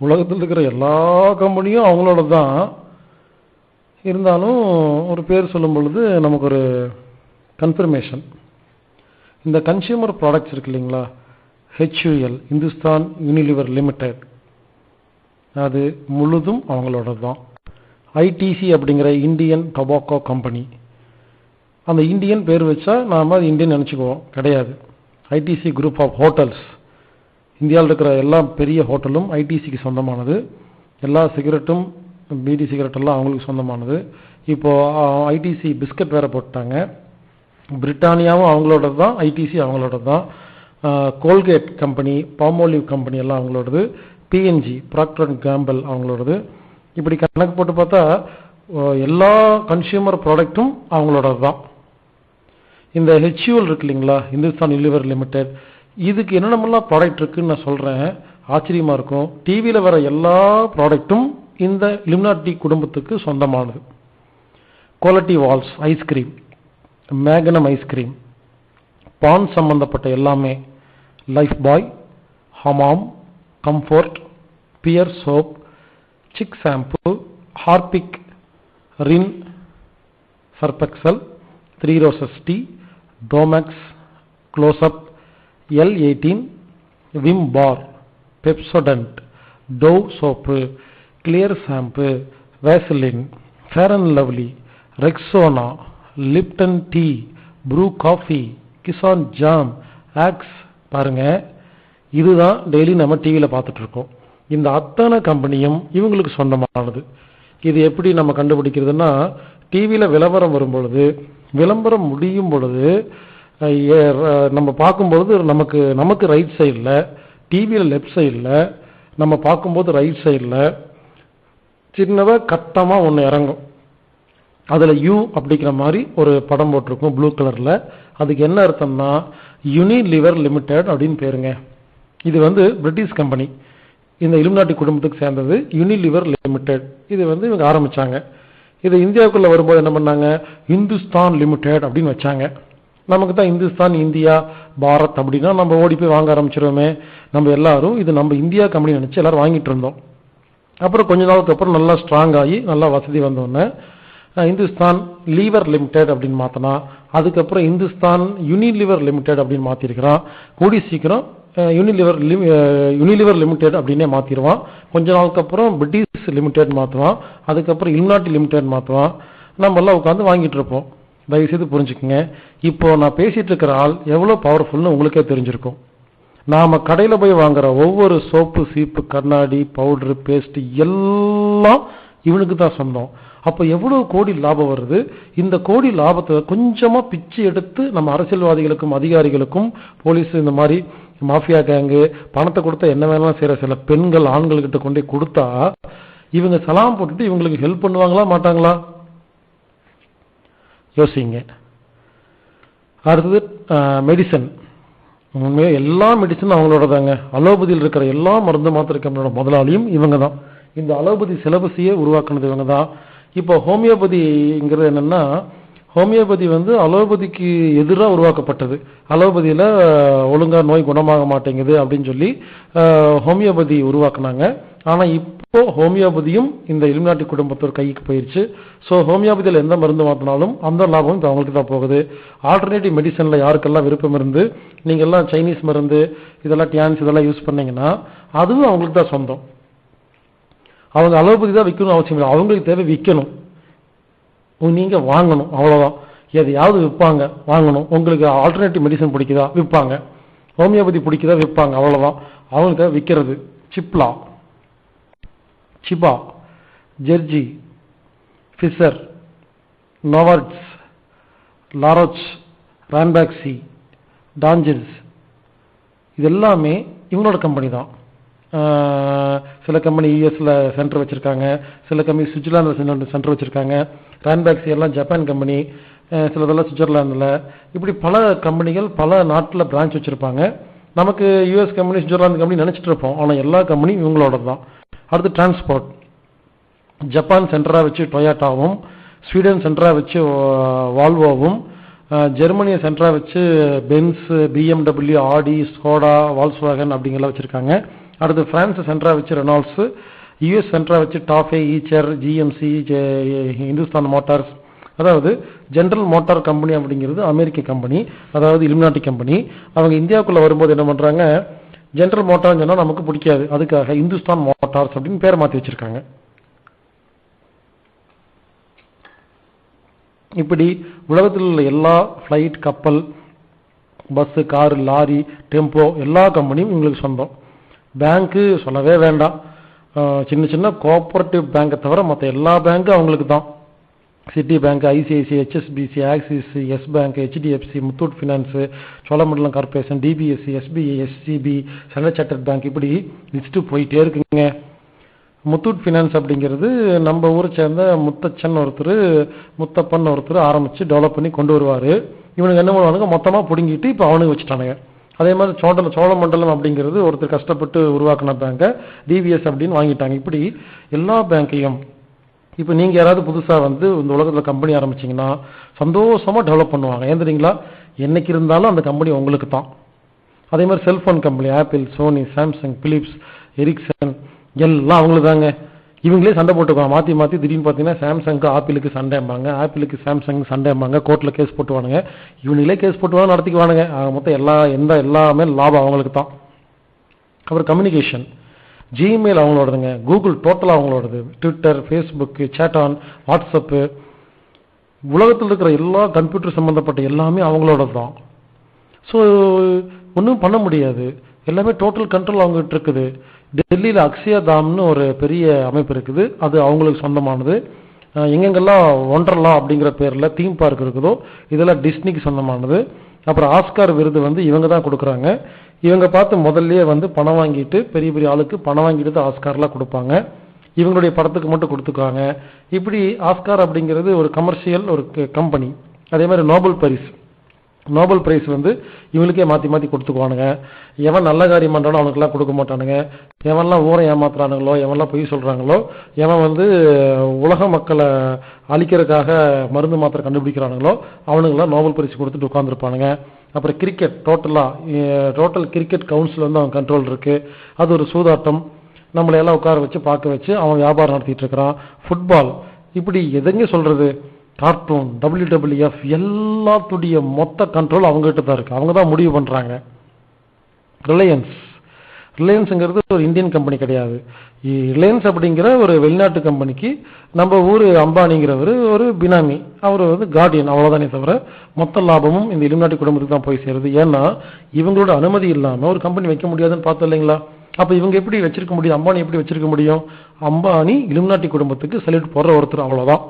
உலகத்தில் இருக்கிற எல்லா கம்பெனியும் அவங்களோட தான். இருந்தாலும் ஒரு பேர் சொல்லும் பொழுது நமக்கு ஒரு கன்ஃபர்மேஷன். இந்த கன்சியூமர் ப்ராடக்ட்ஸ் இருக்கு இல்லைங்களா, HUL, இந்துஸ்தான் யூனிலிவர் லிமிடெட், அது முழுதும் அவங்களோட தான். ITC அப்படிங்கிற இந்தியன் டொபாக்கோ கம்பெனி, அந்த இந்தியன் பேர் வச்சா நாம அது இந்தியன் நினைச்சுக்குவோம், கிடையாது. ITC குரூப் ஆஃப் ஹோட்டல்ஸ், இந்தியாவில் இருக்கிற எல்லா பெரிய ஹோட்டலும் ITCக்கு சொந்தமானது. எல்லா சிகரெட்டும், பீடி சிகரெட் எல்லாம் அவங்களுக்கு சொந்தமானது. இப்போ ITC பிஸ்கட் வேற போட்டாங்க. பிரிட்டானியாவும் அவங்களோட தான், ITC அவங்களோட தான். கோல்கேட் கம்பெனி, பாமோலிவ் கம்பெனி எல்லாம் அவங்களோடது. PNG, ப்ராக்டர் அண்ட் கேம்பிள் அவங்களோடது. இப்படி கணக்கு போட்டு பார்த்தா எல்லா கன்சியூமர் ப்ராடக்டும் அவங்களோட தான். இந்த HUL இருக்கு இல்லைங்களா, இந்துஸ்தான் யூனிலிவர் லிமிடெட், இதுக்கு என்னென்னலாம் ப்ராடக்ட் இருக்குன்னு நான் சொல்றேன், ஆச்சரியமா இருக்கும். டிவியில வர எல்லா ப்ராடக்ட்டும் இந்த இலுமினாட்டி குடும்பத்துக்கு சொந்தமானது. Kwality Walls ice cream, Magnum ice cream, பான் சம்பந்தப்பட்ட எல்லாமே, Lifebuoy, Hamam, Comfort, Pears soap, Chik shampoo, Harpic, Rin, Surf Excel, 3 Roses tea, Domex, Closeup, L18, Vim bar, Pepsodent, Dove soap, Clear shampoo, Vaseline, Fair and Lovely, Rexona, Lipton tea, Bru coffee, Kissan jam, Axe. பாருங்க, இதுதான் daily நம்ம டிவியில் பார்த்துட்டு இருக்கோம். இந்த அத்தனை கம்பெனியும் இவங்களுக்கு சொந்தமானது. இது எப்படி நம்ம கண்டுபிடிக்கிறதுனா, டிவியில் விளம்பரம் வரும் பொழுது, விளம்பரம் முடியும் பொழுது நம்ம பார்க்கும்பொழுது நமக்கு ரைட் சைடில், டிவியில் லெஃப்ட் சைடில் நம்ம பார்க்கும்போது ரைட் சைடில் சின்னதாக கட்டமாக ஒன்று இறங்கும். அதில் யூ அப்படிங்கிற மாதிரி ஒரு படம் போட்டிருக்கும் ப்ளூ கலரில். அதுக்கு என்ன அர்த்தம்னா யூனிலிவர் லிமிடெட் அப்படின்னு பேருங்க. இது பிரிட்டிஷ் கம்பெனி, இந்த இலுமினாட்டி குடும்பத்துக்கு சேர்ந்தது. யூனிலிவர் லிமிடெட் இது இவங்க ஆரம்பிச்சாங்க. இது இந்தியாவுக்குள்ள வரும்போது என்ன பண்ணாங்க, இந்துஸ்தான் லிமிடெட் அப்படின்னு வச்சாங்க. நமக்கு தான் இந்துஸ்தான், இந்தியா, பாரத் அப்படின்னா நம்ம ஓடி போய் வாங்க ஆரம்பிச்சிருவோமே. நம்ம எல்லாரும் இது நம்ம இந்தியா கம்பெனி நினைச்சு எல்லாரும் வாங்கிட்டு இருந்தோம். அப்புறம் கொஞ்ச நாளுக்கு அப்புறம் நல்லா ஸ்ட்ராங் ஆகி நல்லா வசதி வந்தோடனே இந்துஸ்தான் லீவர் லிமிடெட் அப்படின்னு மாத்தினா, அதுக்கப்புறம் இந்துஸ்தான் யூனிலிவர் லிமிடெட் அப்படின்னு மாத்திருக்கிறான். கூடி சீக்கிரம் யூனிலிவர் லிமிடெட் அப்படின்னே மாத்திடுவான். கொஞ்ச நாளுக்கு அப்புறம் பிரிட்டிஷ் லிமிடெட் மாற்றுவான். அதுக்கப்புறம் இலுமினாட்டி லிமிடெட் மாற்றுவான். நம்ம எல்லாம் உட்காந்து வாங்கிட்டு இருப்போம். தயவுசெய்து புரிஞ்சுக்குங்க. இப்போ நான் பேசிட்டு இருக்கிற ஆள் எவ்வளவு பவர்ஃபுல்னு உங்களுக்கே தெரிஞ்சிருக்கும். நாம கடையில போய் வாங்குற ஒவ்வொரு சோப்பு, சீப்பு, கண்ணாடி, பவுடரு, பேஸ்ட் எல்லாம் இவனுக்கு தான் சொந்தம். அப்ப எவ்வளவு கோடி லாபம் வருது. இந்த கோடி லாபத்தை கொஞ்சமா பிச்சு எடுத்து நம்ம அரசியல்வாதிகளுக்கும் அதிகாரிகளுக்கும் போலீஸ் இந்த மாதிரி மாஃபியா கேங்கு பணத்தை கொடுத்தா என்ன வேணாலும் செய்யற சில பெண்கள் ஆண்கள் கிட்ட கொண்டே கொடுத்தா இவங்க சலாம் போட்டுட்டு இவங்களுக்கு ஹெல்ப் பண்ணுவாங்களா மாட்டாங்களா? யோசிங்க. அடுத்தது மெடிசன். உண்மையா எல்லா மெடிசனும் அவங்களோட தாங்க. அலோபதியில் இருக்கிற எல்லா மருந்து மாத்திரை கம்பெனியோட முதலாளியும் இவங்க தான். இந்த அலோபதி சிலபஸையே உருவாக்குனது இவங்க தான். இப்போ ஹோமியோபதிங்கிறது என்னன்னா, ஹோமியோபதி அலோபதிக்கு எதிராக உருவாக்கப்பட்டது. அலோபதியில ஒழுங்கா நோய் குணமாக மாட்டேங்குது அப்படின்னு சொல்லி ஹோமியோபதி உருவாக்குனாங்க. ஆனா இப்போ ஹோமியோபதியும் இந்த இலுமினாட்டி குடும்பத்தோர் கைக்கு போயிருச்சு. ஸோ ஹோமியோபதியில் எந்த மருந்து மாத்தினாலும் அந்த லாபம் இப்போ அவங்களுக்கு தான் போகுது. ஆல்டர்னேட்டிவ் மெடிசன்ல யாருக்கெல்லாம் விருப்பம் இருந்து நீங்க எல்லாம் சைனீஸ் மருந்து இதெல்லாம் டியான்ஸ் இதெல்லாம் யூஸ் பண்ணீங்கன்னா அதுவும் அவங்களுக்கு தான் சொந்தம். அவங்க அலோபதி தான் விற்கணும் அவசியம் இல்லை. அவங்களுக்கு தேவை விற்கணும், நீங்க வாங்கணும், அவ்வளவுதான். எதையாவது விற்பாங்க, வாங்கணும். உங்களுக்கு ஆல்டர்னேட்டிவ் மெடிசன் பிடிக்குதா விற்பாங்க, ஹோமியோபதி பிடிக்குதா விற்பாங்க, அவ்வளவுதான். அவங்களுக்கு விற்கிறது சிப்லா, சிபா, ஜெர்ஜி, ஃபிசர், நோவார்ட்ஸ், லாரோச், ரான்பாக்சி, டான்ஜில்ஸ் இது எல்லாமே இவங்களோட கம்பெனி தான். சில கம்பெனி யூஎஸ்ல சென்டர் வச்சிருக்காங்க, சில கம்பெனி சுவிட்சர்லாந்து சென்டர் வச்சிருக்காங்க. ரான்பாக்சி எல்லாம் ஜப்பான் கம்பெனி, சிலதெல்லாம் சுவிட்சர்லாந்துல. இப்படி பல கம்பெனிகள் பல நாட்டில் பிரான்ச் வச்சிருப்பாங்க. நமக்கு யூஎஸ் கம்பெனி சுவிட்சர்லாந்து கம்பெனி நினைச்சிட்டு இருப்போம், ஆனால் எல்லா கம்பெனியும் இவங்களோட தான். அடுத்து டிரான்ஸ்போர்ட். ஜப்பான் சென்டரா வச்சு டொயாட்டாவும், ஸ்வீடன் சென்டரா வச்சு வால்வோவும், ஜெர்மனியை சென்டரா வச்சு பென்ஸ், பிஎம்டபிள்யூ, ஆடி, ஸ்கோடா, வால்ஸ்வாகன் அப்படிங்கெல்லாம் வச்சிருக்காங்க. அடுத்து பிரான்ஸ் சென்டரா வச்சு ரெனால்ட்ஸ், யூஎஸ் சென்டரா வச்சு டாஃபே, ஈச்சர், ஜிஎம்சி, இந்துஸ்தான் மோட்டார்ஸ். அதாவது ஜெனரல் மோட்டார் கம்பெனி அப்படிங்கிறது அமெரிக்க கம்பெனி, அதாவது இலுமினாட்டி கம்பெனி. அவங்க இந்தியாவுக்குள்ள வரும்போது என்ன பண்றாங்க, ஜெனரல் மோட்டார்னு சொன்னா நமக்கு பிடிக்காது, அதுக்காக இந்துஸ்தான் மோட்டார்ஸ் அப்படின்னு பேர் மாத்தி வச்சிருக்காங்க. இப்படி உலகத்தில் உள்ள எல்லா பிளைட், கப்பல், பஸ், கார், லாரி, டெம்போ எல்லா கம்பெனியும் இவங்களுக்கு சொந்தம். பேங்க்கு சொல்லவே வேண்டாம். சின்ன சின்ன கோஆபரேட்டிவ் பேங்கை தவிர மற்ற எல்லா பேங்க்கும் அவங்களுக்கு தான். Citi bank, ICICI, HSBC, Axis, Yes bank, HDFC, Muthoot finance, Cholamandalam corporation, DBSC, SBI, SCB, Standard Chartered bank, இப்படி லிஸ்ட் போயிட்டே இருக்குங்க. முத்தூட் ஃபினான்ஸ் அப்படிங்கிறது நம்ம ஊரை சேர்ந்த முத்தச்சன் ஒருத்தர், முத்தப்பன் ஒருத்தர் ஆரம்பிச்சு டெவலப் பண்ணி கொண்டு வருவார். இவனுக்கு என்ன பண்ணுவானுங்க, மொத்தமாக பிடுங்கிட்டு இப்போ அவனுக்கு வச்சுட்டானுங்க. அதே மாதிரி சோழமண்டலம் அப்படிங்கிறது ஒருத்தர் கஷ்டப்பட்டு உருவாக்கின பேங்கை டிவிஎஸ் அப்படின்னு வாங்கிட்டாங்க. இப்படி எல்லா பேங்கையும் இப்போ நீங்க யாராவது புதுசா வந்து இந்த உலகத்துல கம்பெனி ஆரம்பிச்சீங்கன்னா சந்தோஷமா டெவலப் பண்ணுவாங்க. ஏன் தெரியுங்களா? என்னைக்கு இருந்தாலும் அந்த கம்பெனி உங்களுக்கு தான். அதே மாதிரி cellphone company Apple, Sony, Samsung, Philips, Ericsson எல்லாம் அவங்களுக்கு தாங்க. இவங்களே சண்டை போட்டுக்குவாங்க மாத்தி மாத்தி. திடீர்னு பார்த்தீங்கன்னா சாம்சங்க்கு ஆப்பிளுக்கு சண்டைம்பாங்க, ஆப்பிளுக்கு சாம்சங் சண்டைம்பாங்க, கோர்ட்ல கேஸ் போட்டுவானுங்க. இவங்களே கேஸ் போட்டுவாங்க, நடத்திக்குவானுங்க. மொத்தம் எல்லாமே லாபம் அவங்களுக்கு தான். அப்புறம் கம்யூனிகேஷன், ஜிமெயில் அவங்களோடதுங்க, கூகுள் டோட்டலாக அவங்களோடது, ட்விட்டர், ஃபேஸ்புக்கு, சேட்டான், வாட்ஸ்அப்பு, உலகத்தில் இருக்கிற எல்லா கம்ப்யூட்டர் சம்பந்தப்பட்ட எல்லாமே அவங்களோடது தான். ஸோ ஒன்றும் பண்ண முடியாது, எல்லாமே டோட்டல் கண்ட்ரோல் அவங்ககிட்ட இருக்குது. டெல்லியில் அக்ஷயா தாம்னு ஒரு பெரிய அமைப்பு இருக்குது, அது அவங்களுக்கு சொந்தமானது. எங்கெங்கெல்லாம் ஒண்டர்லா அப்படிங்கிற பேரில் தீம் பார்க் இருக்குதோ இதெல்லாம் டிஸ்னிக்கு சொந்தமானது. அப்புறம் ஆஸ்கார் விருது வந்து இவங்க தான் கொடுக்குறாங்க. இவங்க பார்த்து முதல்லயே வந்து பணம் வாங்கிட்டு, பெரிய பெரிய ஆளுக்கு பணம் வாங்கிட்டு தான் ஆஸ்கார்லாம் கொடுப்பாங்க. இவங்களுடைய படத்துக்கு மட்டும் கொடுத்துக்குவாங்க. இப்படி ஆஸ்கார் அப்படிங்கிறது ஒரு கமர்ஷியல் ஒரு கம்பெனி. அதே மாதிரி நோபல் பிரைஸ் வந்து இவங்களுக்கே மாற்றி மாற்றி கொடுத்துக்குவானுங்க. எவன் நல்ல காரியம் பண்ணுறானோ அவனுக்குலாம் கொடுக்க மாட்டானுங்க. எவன்லாம் ஊரை ஏமாத்துறானுங்களோ, எவன்லாம் பொய் சொல்கிறாங்களோ, எவன் வந்து உலக மக்களை அழிக்கிறதுக்காக மருந்து மாத்திரை கண்டுபிடிக்கிறானுங்களோ அவனுங்களாம் நோபல் பரிசு கொடுத்துட்டு உட்காந்துருப்பானுங்க. அப்புறம் கிரிக்கெட், டோட்டல் கிரிக்கெட் கவுன்சில் வந்து அவன் கண்ட்ரோல் இருக்குது. அது ஒரு சூதாட்டம். நம்மளை எல்லாம் உட்கார வச்சு பார்க்க வச்சு அவன் வியாபாரம் நடத்திட்டு இருக்கிறான். ஃபுட்பால், இப்படி எதுங்க சொல்கிறது, கார்ட்டூன், WWF எல்லாத்துடைய மொத்த கண்ட்ரோல் அவங்ககிட்ட தான் இருக்குது. அவங்க தான் முடிவு பண்ணுறாங்க. ரிலையன்ஸுங்கிறது ஒரு இந்தியன் கம்பெனி கிடையாது. ரிலையன்ஸ் அப்படிங்கிற ஒரு வெளிநாட்டு கம்பெனிக்கு நம்ம ஊர் அம்பானிங்கிறவர் ஒரு பினாமி, அவர் வந்து கார்டியன், அவ்வளோதானே தவிர மொத்த லாபமும் இந்த இலுமினாட்டி குடும்பத்துக்கு தான் போய் சேருது. ஏன்னா இவங்களோட அனுமதி இல்லாமல் ஒரு கம்பெனி வைக்க முடியாதுன்னு பார்த்தோம் இல்லைங்களா? அப்போ இவங்க எப்படி வச்சிருக்க முடியும், அம்பானி எப்படி வச்சிருக்க முடியும்? அம்பானி இலுமினாட்டி குடும்பத்துக்கு சல்யூட் போடுற ஒருத்தர், அவ்வளோதான்.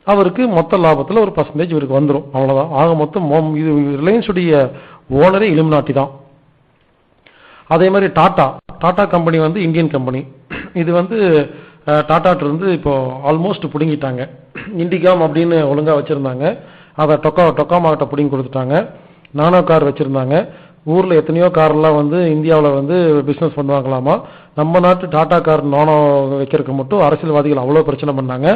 அவருக்கு மொத்த லாபத்தில் ஒரு % இவருக்கு வந்துடும், அவ்வளோதான். ஆக மொத்தம் இது ரிலையன்ஸுடைய ஓனரே இலுமினாட்டி தான். அதே மாதிரி டாடா கம்பெனி வந்து இந்தியன் கம்பெனி. இது வந்து டாடாட்டு இருந்து இப்போ ஆல்மோஸ்ட் பிடுங்கிட்டாங்க. இண்டிகாம் அப்படின்னு ஒழுங்காக வச்சுருந்தாங்க, அதை டொக்காமாகிட்ட பிடிங்கி கொடுத்துட்டாங்க. நானோ கார் வச்சுருந்தாங்க. ஊரில் எத்தனையோ கார்லாம் வந்து இந்தியாவில் வந்து பிஸ்னஸ் பண்ணுவாங்களாமா. நம்ம நாட்டு டாடா கார் நானோ வைக்கிறதுக்கு மட்டும் அரசியல்வாதிகள் அவ்வளோ பிரச்சனை பண்ணாங்க.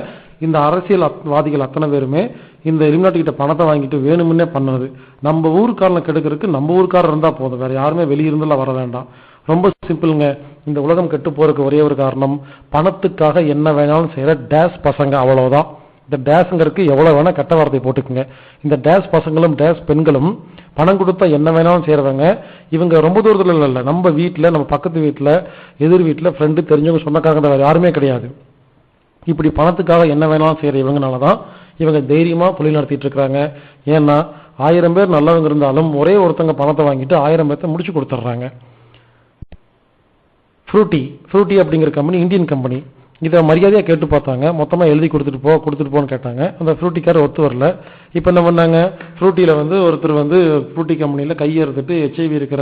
இந்த அரசியல்வாதிகள் அத்தனை பேருமே இந்த இலுமினாட்டிகிட்ட பணத்தை வாங்கிட்டு வேணுமுன்னே பண்ணது. நம்ம ஊருக்காரனை கெடுக்கிறதுக்கு நம்ம ஊருக்காரர் இருந்தால் போதும், வேறு யாருமே வெளியிருந்தெல்லாம் வர வேண்டாம். ரொம்ப சிம்பிளுங்க. இந்த உலகம் கெட்டு போறதுக்கு ஒரே ஒரு காரணம், பணத்துக்காக என்ன வேணாலும் செய்கிற டேஸ் பசங்க, அவ்வளோதான். இந்த டேஸுங்கிறதுக்கு எவ்வளோ வேணால் கெட்ட வார்த்தை போட்டுக்குங்க. இந்த டேஸ் பசங்களும் டேஸ் பெண்களும் பணம் கொடுத்தா என்ன வேணாலும் செய்கிறவங்க. இவங்க ரொம்ப தூரத்தில் இல்லை, நம்ம வீட்டில், நம்ம பக்கத்து வீட்டில், எதிர் வீட்டில், ஃப்ரெண்டு, தெரிஞ்சவங்க, சொந்தக்காரங்க வேறு யாருமே கிடையாது. இப்படி பணத்துக்காக என்ன வேணாலும் செய்கிற இவங்கனால தான் இவங்க தைரியமாக தொழில் நடத்திட்டு இருக்கிறாங்க. ஏன்னா 1000 பேர் நல்லவங்க இருந்தாலும் ஒரே ஒருத்தங்க பணத்தை வாங்கிட்டு 1000 பேர்த்த முடிச்சு கொடுத்துட்றாங்க. ஃப்ரூட்டி அப்படிங்கிற கம்பெனி இந்தியன் கம்பெனி. இதை மரியாதையாக கேட்டு பார்த்தாங்க, மொத்தமாக எழுதி கொடுத்துட்டு போன்னு கேட்டாங்க. அந்த ஃப்ரூட்டிக்கார ஒத்து வரல. இப்போ என்ன பண்ணாங்க, ஃப்ரூட்டியில் வந்து ஒருத்தர் வந்து ஃப்ரூட்டி கம்பெனியில் கையை எடுத்துட்டு HIV இருக்கிற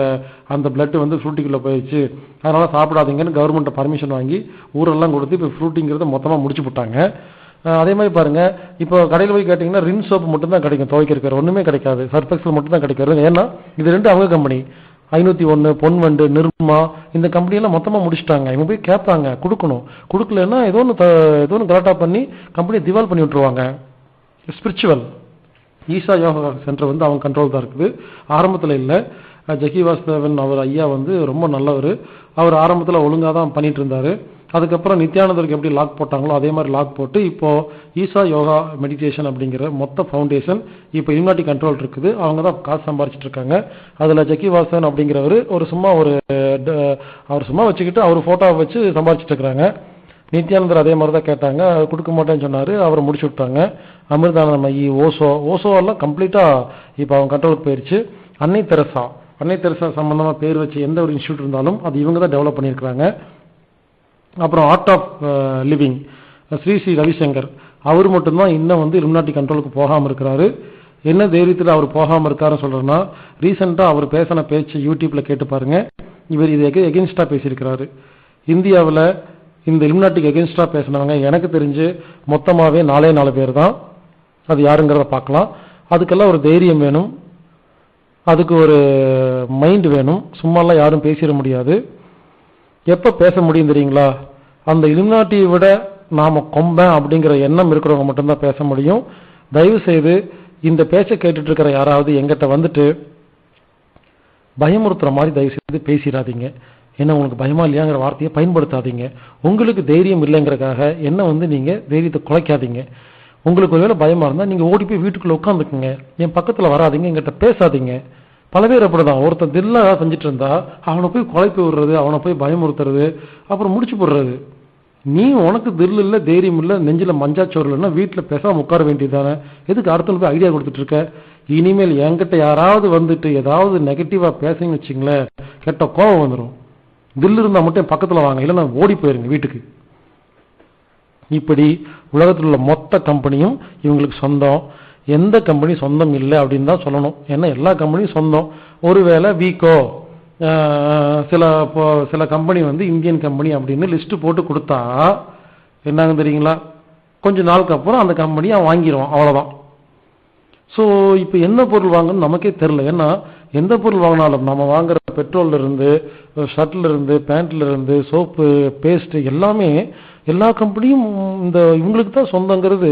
அந்த பிளட்டு வந்து ஃப்ரூட்டிக்குள்ளே போயிடுச்சு, அதனால் சாப்பிடாதீங்கன்னு கவர்மெண்ட்டை பர்மிஷன் வாங்கி ஊரெல்லாம் கொடுத்து இப்போ ஃப்ரூட்டிங்கிறத மொத்தமாக முடிச்சு போட்டாங்க. அதே மாதிரி பாருங்கள், இப்போ கடையில் போய் கேட்டிங்கன்னா ரின் சோப்பு மட்டும்தான் கிடைக்கும், துவைக்கிறதுக்கு ஒன்றுமே கிடைக்காது. சர்ஃபெக்சல் மட்டும்தான் கிடைக்காது. ஏன்னா இது ரெண்டு அவங்க கம்பெனி. 501, பொன்வண்டு, நிர்மா, இந்த கம்பெனியெல்லாம் மொத்தமாக முடிச்சுட்டாங்க. இவங்க போய் கேட்பாங்க, கொடுக்கணும். கொடுக்கலன்னா ஏதோ ஒன்று கலாட்டா பண்ணி கம்பெனியை திவால் பண்ணி விட்டுருவாங்க. ஸ்பிரிச்சுவல் ஈசா யோகா சென்டர் வந்து அவங்க கண்ட்ரோல் தான் இருக்குது. ஆரம்பத்தில் இல்லை, ஜக்கி வாசுதேவன் அவர் ஐயா வந்து ரொம்ப நல்லவர். அவர் ஆரம்பத்தில் ஒழுங்காக தான் பண்ணிட்டு இருந்தார். அதுக்கப்புறம் நித்யானந்தருக்கு எப்படி லாக் போட்டாங்களோ அதே மாதிரி லாக் போட்டு இப்போ ஈசா யோகா மெடிடேஷன் அப்படிங்கிற மொத்த ஃபவுண்டேஷன் இப்போ இலுமினாட்டி கண்ட்ரோல் இருக்குது. அவங்க தான் காசு சம்பாரிச்சிட்டு இருக்காங்க. அதில் ஜக்கி வாசன் அப்படிங்கிறவர் அவர் சும்மா வச்சுக்கிட்டு அவர் ஃபோட்டோவை வச்சு சம்பாரிச்சிட்டு இருக்கிறாங்க. நித்யானந்தர் அதே மாதிரி தான் கேட்டாங்க, கொடுக்க மாட்டேன்னு சொன்னார், அவரை முடிச்சு விட்டாங்க. அமிர்தானந்தமயி, ஓசோ எல்லாம் கம்ப்ளீட்டாக இப்போ அவங்க கண்ட்ரோலுக்கு போயிடுச்சு. அன்னை தெரசா சம்பந்தமாக பேர் வச்சு எந்த ஒரு இன்ஸ்டியூட் இருந்தாலும் அது இவங்க தான் டெவலப் பண்ணியிருக்கிறாங்க. அப்புறம் art of living Shri Ravishankar, அவர் மட்டும்தான் இன்னும் வந்து இலுமினாட்டி கண்ட்ரோலுக்கு போகாமல் இருக்கிறாரு. என்ன தைரியத்தில் அவர் போகாமல் இருக்காருன்னு சொல்கிறேன்னா, ரீசெண்டாக அவர் பேசின பேச்சு யூடியூப்பில் கேட்டு பாருங்க. இவர் இது எகென்ஸ்டாக பேசியிருக்கிறாரு. இந்தியாவில் இந்த இலுமினாட்டிக்கு எகென்ஸ்டாக பேசினவங்க எனக்கு தெரிஞ்சு மொத்தமாகவே 4 பேர் தான். அது யாருங்கிறத பார்க்கலாம். அதுக்கெல்லாம் ஒரு தைரியம் வேணும், அதுக்கு ஒரு மைண்ட் வேணும். சும்மாலாம் யாரும் பேசிட முடியாது. எப்போ பேச முடியும் தெரியுங்களா? அந்த இலுமினாட்டியை விட நாம கொம்பேன் அப்படிங்கிற எண்ணம் இருக்கிறவங்க மட்டும்தான் பேச முடியும். தயவு செய்து இந்த பேச்சை கேட்டுட்டு இருக்கிற யாராவது எங்கிட்ட வந்துட்டு பயமுறுத்துற மாதிரி தயவு செய்து பேசிடாதீங்க. என்ன உங்களுக்கு பயமா இல்லையாங்கிற வார்த்தையை பயன்படுத்தாதீங்க. உங்களுக்கு தைரியம் இல்லைங்கிறக்காக என்ன நீங்க தைரியத்தை குலைக்காதீங்க. உங்களுக்கு ஒருவேளை பயமா இருந்தா நீங்க ஓடி போய் வீட்டுக்குள்ள உட்காந்துக்குங்க. என் பக்கத்துல வராதிங்க, எங்கிட்ட பேசாதீங்க. பல பேர் அப்படிதான், ஒருத்தர் தில்லா செஞ்சுட்டு இருந்தா அவனை போய் குலைப்பி விடுறது, அவனை போய் பயமுறுத்துறது, அப்புறம் முடிச்சு போடுறது. நீ உனக்கு தில் இல்ல, தைரியம் இல்ல, நெஞ்சில மஞ்சாச்சோறு இல்லைன்னா வீட்டுல பேசாம உட்கார வேண்டியதானே. எதுக்கு அடுத்த போய் ஐடியா கொடுத்துட்டு இருக்க? இனிமேல் என்கிட்ட யாராவது வந்துட்டு ஏதாவது நெகட்டிவா பேசுங்கன்னு வச்சுங்களேன், கெட்ட கோபம் வந்துடும். தில் இருந்தா மட்டும் பக்கத்துல வாங்க, இல்லைன்னா ஓடி போயிருங்க வீட்டுக்கு. இப்படி உலகத்தில் உள்ள மொத்த கம்பெனியும் இவங்களுக்கு சொந்தம். எந்த கம்பெனி சொந்தம் இல்லை அப்படின்னு தான் சொல்லணும். ஏன்னா எல்லா கம்பெனியும் சொந்தம். ஒருவேளை வீக்கோ சில கம்பெனி இந்தியன் கம்பெனி அப்படின்னு லிஸ்ட் போட்டு கொடுத்தா என்னங்க தெரியுங்களா, கொஞ்ச நாளுக்கு அப்புறம் அந்த கம்பெனி அவன் வாங்கிடுவான், அவ்வளவுதான். ஸோ இப்போ என்ன பொருள் வாங்கணும்னு நமக்கே தெரியல. ஏன்னா எந்த பொருள் வாங்கினாலும் நம்ம வாங்குற பெட்ரோல்ல இருந்து, ஷர்ட்ல இருந்து, பேண்ட்ல இருந்து, சோப்பு, பேஸ்ட் எல்லாமே எல்லா கம்பெனியும் இவங்களுக்கு தான் சொந்தங்கிறது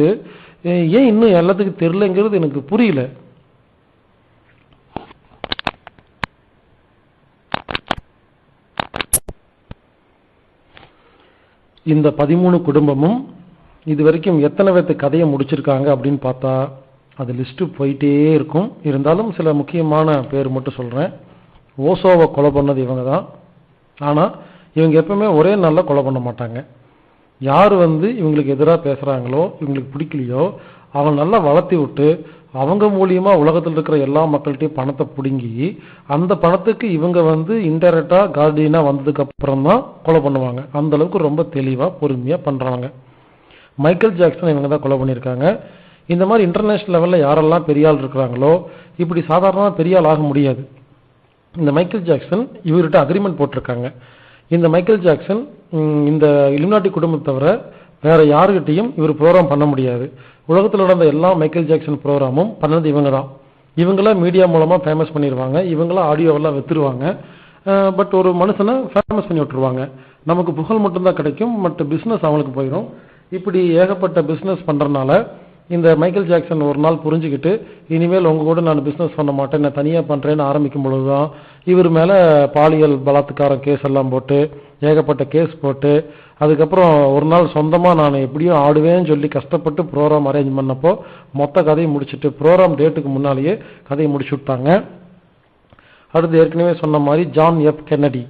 ஏன் இன்னும் எல்லாத்துக்கும் தெரியலங்கிறது எனக்கு புரியல. இந்த 13 குடும்பமும் இது வரைக்கும் எத்தனை பேர்த்து கதையை முடிச்சிருக்காங்க அப்படின்னு பார்த்தா அது லிஸ்ட் போயிட்டே இருக்கும். இருந்தாலும் சில முக்கியமான பேர் மட்டும் சொல்றேன். ஓசோவை கொலை பண்ணது இவங்க தான். ஆனா இவங்க எப்பவுமே ஒரே நாள்ல கொலை பண்ண மாட்டாங்க. யார் இவங்களுக்கு எதிராக பேசுறாங்களோ, இவங்களுக்கு பிடிக்கலையோ, அவங்க நல்லா வளர்த்தி விட்டு அவங்க மூலியமா உலகத்தில் இருக்கிற எல்லா மக்கள்கிட்டையும் பணத்தை பிடுங்கி அந்த பணத்துக்கு இவங்க இன்டைரக்டா கார்டியனா வந்ததுக்கு அப்புறம் தான் கொலை பண்ணுவாங்க. அந்த அளவுக்கு ரொம்ப தெளிவா பொறுமையா பண்றாங்க. மைக்கேல் ஜாக்சன் இவங்க தான் கொலை பண்ணியிருக்காங்க. இந்த மாதிரி இன்டர்நேஷனல் லெவல்ல யாரெல்லாம் பெரிய ஆள் இருக்கிறாங்களோ இப்படி சாதாரணமா பெரிய ஆள் ஆக முடியாது. இந்த மைக்கேல் ஜாக்சன் இவர்கிட்ட அக்ரிமெண்ட் போட்டிருக்காங்க. இந்த மைக்கேல் ஜாக்சன் இந்த இலுமினாட்டி குடும்பத்தை தவிர வேற யாருகிட்டையும் இவர் ப்ரோக்ராம் பண்ண முடியாது. உலகத்தில் நடந்த எல்லா மைக்கேல் ஜாக்சன் ப்ரோக்ராமும் பண்ணது இவங்க தான். இவங்கள மீடியா மூலமா ஃபேமஸ் பண்ணிடுவாங்க, இவங்கள ஆடியோவெல்லாம் வித்துருவாங்க. பட் ஒரு மனுஷனை ஃபேமஸ் பண்ணி விட்டுருவாங்க. நமக்கு புகழ் மட்டும்தான் கிடைக்கும், மற்ற பிஸ்னஸ் அவங்களுக்கு போயிடும். இப்படி ஏகப்பட்ட பிஸ்னஸ் பண்றதுனால இந்த மைக்கேல் ஜாக்சன் ஒரு நாள் புரிஞ்சுக்கிட்டு இனிமேல் உங்க கூட நான் பிஸ்னஸ் பண்ண மாட்டேன், நான் தனியா பண்றேன்னு ஆரம்பிக்கும் பொழுதுதான் இவர் மேல பாலியல் பலாத்காரம் கேஸ் எல்லாம் போட்டு ஏகப்பட்ட கேஸ் போட்டு அதுக்கப்புறம் ஒரு நாள் சொந்தமா நான் எப்படியும் ஆடுவேன்னு சொல்லி கஷ்டப்பட்டு ப்ரோக்ராம் அரேஞ்ச் பண்ணப்போ மொத்த கதையை முடிச்சுட்டு ப்ரோக்ராம் டேட்டுக்கு முன்னாலேயே கதையை முடிச்சு விட்டாங்க. அடுத்து ஏற்கனவே சொன்ன மாதிரி ஜான் எஃப் கென்னடி,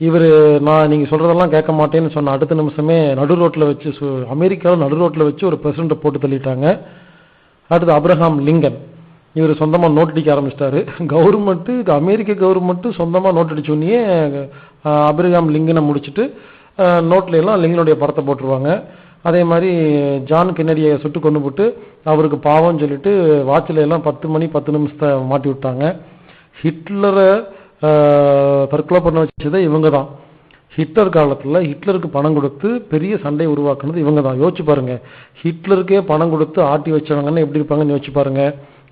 இவர் நான் நீங்க சொல்றதெல்லாம் கேட்க மாட்டேன்னு சொன்ன அடுத்த நிமிஷமே நடு ரோட்ல வச்சு அமெரிக்காவில் நடு ரோட்ல வச்சு ஒரு பிரசிடண்ட் போட்டு தள்ளிட்டாங்க. அடுத்து அப்ரஹாம் லிங்கன், இவர் சொந்தமா நோட் அடிக்க ஆரம்பிச்சிட்டாரு. கவர்மெண்ட் அமெரிக்க கவர்மெண்ட் சொந்தமா நோட் அடிச்சோடனே அப்ரஹாம் லிங்கனை முடிச்சுட்டு நோட்ல எல்லாம் லிங்கனுடைய படத்தை போட்டுருவாங்க. அதே மாதிரி ஜான் கென்னடியை சுட்டு கொண்டு போட்டு அவருக்கு பாவம்னு சொல்லிட்டு வாட்சில எல்லாம் 10 மணி 10 நிமிஷத்தை மாட்டி விட்டாங்க. ஹிட்லரை தற்கொலை பண்ண வச்சது இவங்க தான். ஹிட்லர் காலத்துல ஹிட்லருக்கு பணம் கொடுத்து பெரிய சண்டை உருவாக்குனது இவங்க தான். யோசிச்சு பாருங்க, ஹிட்லருக்கே பணம் கொடுத்து ஆட்டி வச்சவங்கன்னா எப்படி இருப்பாங்கன்னு யோசிச்சு பாருங்க.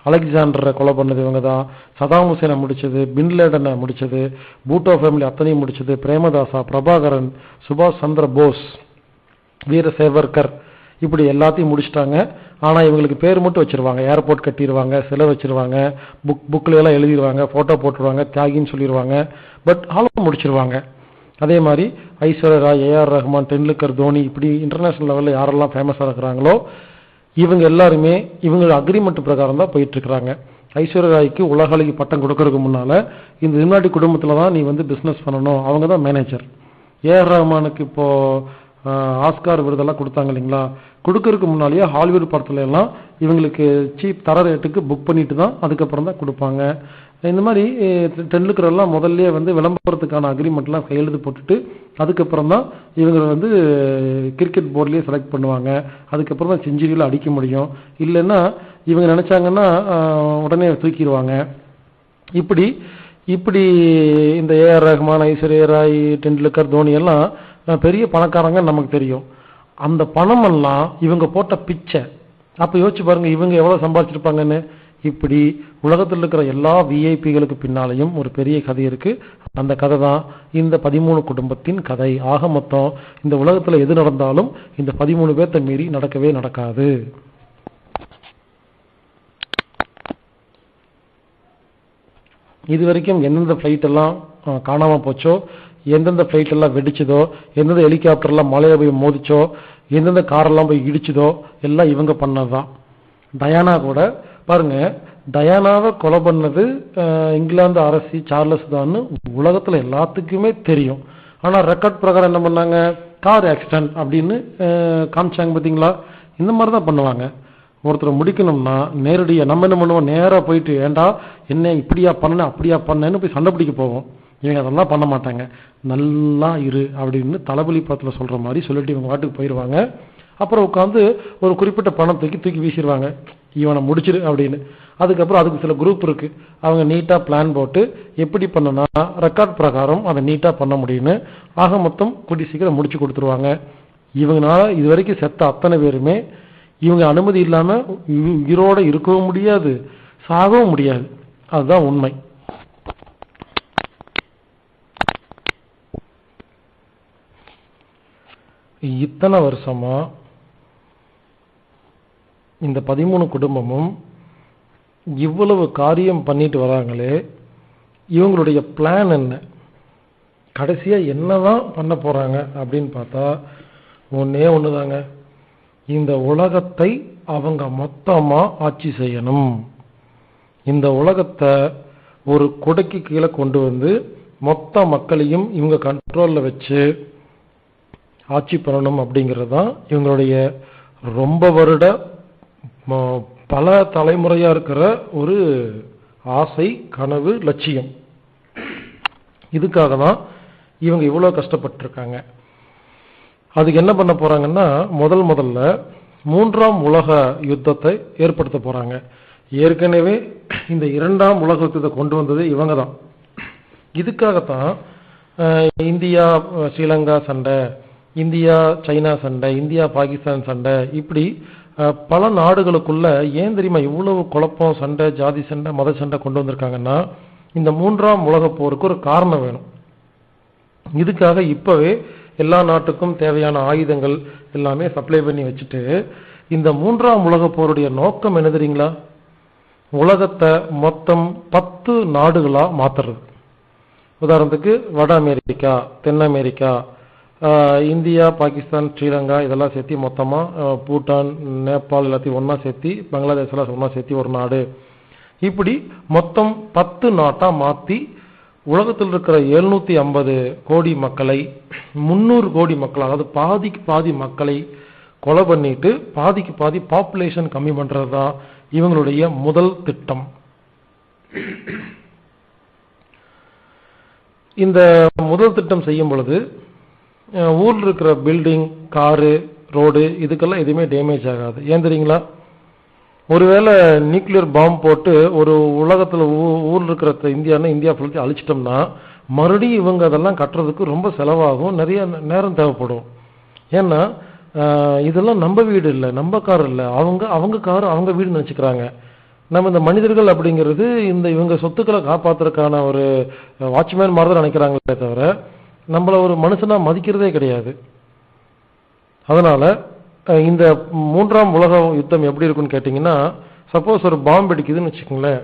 அலெக்சாண்டரை கொலை பண்ணது இவங்க தான். சதாம் ஹுசேனை முடிச்சது, பின்லேடனை முடிச்சது, பூட்டோ ஃபேமிலி அத்தனையும் முடிச்சது, பிரேமதாசா, பிரபாகரன், சுபாஷ் சந்திர போஸ், வீர சேவர்கர், இப்படி எல்லாத்தையும் முடிச்சிட்டாங்க. ஆனா இவங்களுக்கு பேர் மட்டும் வச்சிருவாங்க, ஏர்போர்ட் கட்டிடுவாங்க, சிலை வச்சிருவாங்க, புக்ல எல்லாம் எழுதிடுவாங்க, போட்டோ போட்டுருவாங்க, தியாகின்னு சொல்லிடுவாங்க. பட் ஆளும் முடிச்சிருவாங்க. அதே மாதிரி ஐஸ்வர்யா ராய், ஏஆர் ரஹ்மான், டெண்டுல்கர், தோனி, இப்படி இன்டர்நேஷனல் லெவல்ல யாரெல்லாம் ஃபேமஸா இருக்கிறாங்களோ இவங்க எல்லாருமே இவங்க அக்ரிமெண்ட் பிரகாரம் தான் போயிட்டு இருக்கிறாங்க. ஐஸ்வர்யா ராய்க்கு உலக அழகி பட்டம் கொடுக்கறதுக்கு முன்னால இந்த இலுமினாட்டி குடும்பத்துல தான் நீ பிசினஸ் பண்ணணும், அவங்க தான் மேனேஜர். ஏஆர் ரஹ்மானுக்கு இப்போ ஆஸ்கார் விருதெல்லாம் கொடுத்தாங்க இல்லைங்களா, கொடுக்கறதுக்கு முன்னாலேயே ஹாலிவுட் படத்துல எல்லாம் இவங்களுக்கு சீப் தர ரேட்டுக்கு புக் பண்ணிட்டு தான் அதுக்கப்புறம் தான் கொடுப்பாங்க. இந்த மாதிரி டெண்டுல்கர் எல்லாம் முதல்ல விளம்பரத்துக்கான அக்ரிமெண்ட்லாம் கையெழுத்து போட்டுட்டு அதுக்கப்புறம் தான் இவங்க கிரிக்கெட் போர்ட்லயே செலக்ட் பண்ணுவாங்க. அதுக்கப்புறம் தான் செஞ்சுரியில அடிக்க முடியும். இல்லைன்னா இவங்க நினைச்சாங்கன்னா உடனே தூக்கிடுவாங்க. இப்படி இப்படி இந்த ஏஆர் ரஹ்மான், ஐஸ்வர்யா ராய், டெண்டுல்கர், தோனி எல்லாம் பெரிய பணக்காரங்க நமக்கு தெரியும். அந்த பணம் எல்லாம் இவங்க போட்ட பிச்சை. அப்ப யோசிச்சு பாருங்க இவங்க எவ்வளவு சம்பாதிச்சிருப்பாங்கன்னு. இப்படி உலகத்தில் இருக்கிற எல்லா விஐபிகளுக்கு பின்னாலையும் ஒரு பெரிய கதை இருக்கு. அந்த கதை தான் இந்த 13 குடும்பத்தின் கதை. ஆக மொத்தம் இந்த உலகத்துல எது நடந்தாலும் இந்த 13 பேர்த்த மீறி நடக்கவே நடக்காது. இது வரைக்கும் எந்தெந்த ஃபிளைட் எல்லாம் காணாம போச்சோ, எந்தெந்த ஃபிளைட் எல்லாம் வெடிச்சதோ, எந்தெந்த ஹெலிகாப்டர்லாம் மலையை போய் மோதிச்சோ, எந்தெந்த காரெல்லாம் போய் இடிச்சதோ எல்லாம் இவங்க பண்ணதுதான். டயானா கூட பாருங்க, டயானாவை கொலை பண்ணது இங்கிலாந்து அரசி சார்லஸ் தான் உலகத்துல எல்லாத்துக்குமே தெரியும். ஆனா ரெக்கார்ட் பிரகாரம் என்ன பண்ணாங்க, கார் ஆக்சிடென்ட் அப்படின்னு காமிச்சாங்க. பார்த்தீங்களா, இந்த மாதிரி தான் பண்ணுவாங்க. ஒருத்தரை முடிக்கணும்னா நேரடியாக நம்ம என்ன பண்ணுவோம், நேராக போயிட்டு ஏண்டா என்ன இப்படியா பண்ண அப்படியா பண்ணேன்னு போய் சண்டை பிடிக்க போவோம். இவங்க அதெல்லாம் பண்ண மாட்டாங்க. நல்லா இரு அப்படின்னு தளபதி படத்தில் சொல்ற மாதிரி சொல்லிட்டு இவங்க வாட்டுக்கு போயிடுவாங்க. அப்புறம் உட்காந்து ஒரு குறிப்பிட்ட பணம் தூக்கி வீசிடுவாங்க, இவனை முடிச்சிரு அப்படின்னு. அதுக்கப்புறம் அதுக்கு சில குரூப் இருக்கு, அவங்க நீட்டா பிளான் போட்டு எப்படி பண்ணனா ரெக்கார்ட் பிரகாரம் அதை நீட்டா பண்ண முடியும்னு ஆக மொத்தம் கூட்டி சீக்கிரம் முடிச்சு கொடுத்துருவாங்க. இவங்கனால இது வரைக்கும் செத்த அத்தனை பேருமே இவங்க அனுமதி இல்லாம உயிரோட இருக்கவும் முடியாது, சாகவும் முடியாது. அதுதான் உண்மை. இத்தனை வருஷமா இந்த 13 குடும்பமும் இவ்வளவு காரியம் பண்ணிட்டு வராங்களே, இவங்களுடைய பிளான் என்ன, கடைசியா என்னதான் பண்ண போறாங்க அப்படின்னு பார்த்தா ஒன்னே ஒண்ணுதாங்க, இந்த உலகத்தை அவங்க மொத்தமா ஆட்சி செய்யணும். இந்த உலகத்தை ஒரு குடைக்கு கீழே கொண்டு வந்து மொத்த மக்களையும் இவங்க கண்ட்ரோல்ல வச்சு ஆட்சி பண்ணணும் அப்படிங்கிறது தான் இவங்களுடைய ரொம்ப வருட பல தலைமுறையா இருக்கிற ஒரு ஆசை, கனவு, லட்சியம். இதுக்காக தான் இவங்க இவ்வளவு கஷ்டப்பட்டிருக்காங்க. அதுக்கு என்ன பண்ண போறாங்கன்னா, முதல்ல 3ஆம் உலக யுத்தத்தை ஏற்படுத்த போறாங்க. ஏற்கனவே இந்த 2ஆம் உலக யுத்தத்தை கொண்டு வந்தது இவங்க தான். இதுக்காகத்தான் இந்தியா ஸ்ரீலங்கா சண்டை, இந்தியா சைனா சண்டை, இந்தியா பாகிஸ்தான் சண்டை, இப்படி பல நாடுகளுக்குள்ள ஏன் தெரியுமா இவ்வளவு குழப்பம், சண்டை, ஜாதி சண்டை, மத சண்டை கொண்டு வந்திருக்காங்கன்னா, இந்த 3ஆம் உலக போருக்கு ஒரு காரணம் வேணும். இதுக்காக இப்பவே எல்லா நாட்டுக்கும் தேவையான ஆயுதங்கள் எல்லாமே சப்ளை பண்ணி வச்சுட்டு, இந்த 3ஆம் உலக போருடைய நோக்கம் என்ன தெரியுங்களா, உலகத்தை மொத்தம் 10 நாடுகளா மாத்துறது. உதாரணத்துக்கு வட அமெரிக்கா, தென் அமெரிக்கா, இந்தியா, பாகிஸ்தான், ஸ்ரீலங்கா இதெல்லாம் சேர்த்து மொத்தமா பூட்டான், நேபாள் எல்லாத்தையும் ஒன்னா சேர்த்து, பங்களாதேஷ் எல்லாம் ஒன்னா சேர்த்து ஒரு நாடு, இப்படி மொத்தம் 10 நாட்டா மாத்தி உலகத்தில் இருக்கிற 750 கோடி மக்களை 300 கோடி மக்கள், அதாவது பாதிக்கு பாதி மக்களை கொலை பண்ணிட்டு பாதிக்கு பாதி பாப்புலேஷன் கம்மி பண்றதுதான் இவங்களுடைய முதல் திட்டம். இந்த முதல் திட்டம் செய்யும் பொழுது ஊர்ல இருக்கிற பில்டிங், காரு, ரோடு இதுக்கெல்லாம் எதுவுமே டேமேஜ் ஆகாது. ஏன் தெரியுங்களா, ஒருவேளை நியூக்ளியர் பாம்பு போட்டு ஒரு உலகத்துல ஊர்ல இருக்கிற இந்தியா ஃபுல்லத்தையும் அழிச்சிட்டோம்னா மறுபடியும் இவங்க அதெல்லாம் கட்டுறதுக்கு ரொம்ப செலவாகும், நிறைய நேரம் தேவைப்படும். ஏன்னா இதெல்லாம் நம்ம வீடு இல்லை, நம்ம கார் இல்லை, அவங்க கார் அவங்க வீடுன்னு நினைச்சுக்கிறாங்க. நம்ம இந்த மனிதர்கள் அப்படிங்கிறது இந்த இவங்க சொத்துக்களை காப்பாத்துறதுக்கான ஒரு வாட்ச்மேன் மாதிரி தான் நினைக்கிறாங்களே தவிர நம்மள ஒரு மனுஷனா மதிக்கிறதே கிடையாது. அதனால இந்த 3ஆம் உலக யுத்தம் எப்படி இருக்குன்னு கேட்டீங்கன்னா, சப்போஸ் ஒரு பாம்பு அடிக்குதுன்னு வச்சுக்கோங்களேன்,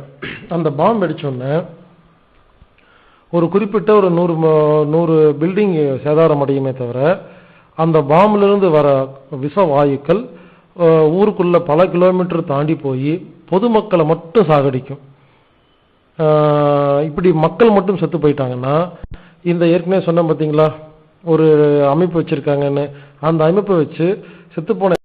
அந்த பாம்பு அடிச்சோடனே ஒரு குறிப்பிட்ட ஒரு 100 பில்டிங் சேதாரம் அடையுமே தவிர அந்த பாம்புல இருந்து வர விஷ வாயுக்கள் ஊருக்குள்ள பல கிலோமீட்டர் தாண்டி போய் பொதுமக்களை மட்டும் சாகடிக்கும். இப்படி மக்கள் மட்டும் செத்து போயிட்டாங்கன்னா, இந்த ஏற்கனவே சொன்ன பார்த்தீங்களா ஒரு அமைப்பு வச்சிருக்காங்கன்னு, அந்த அமைப்பை வச்சு செத்து போன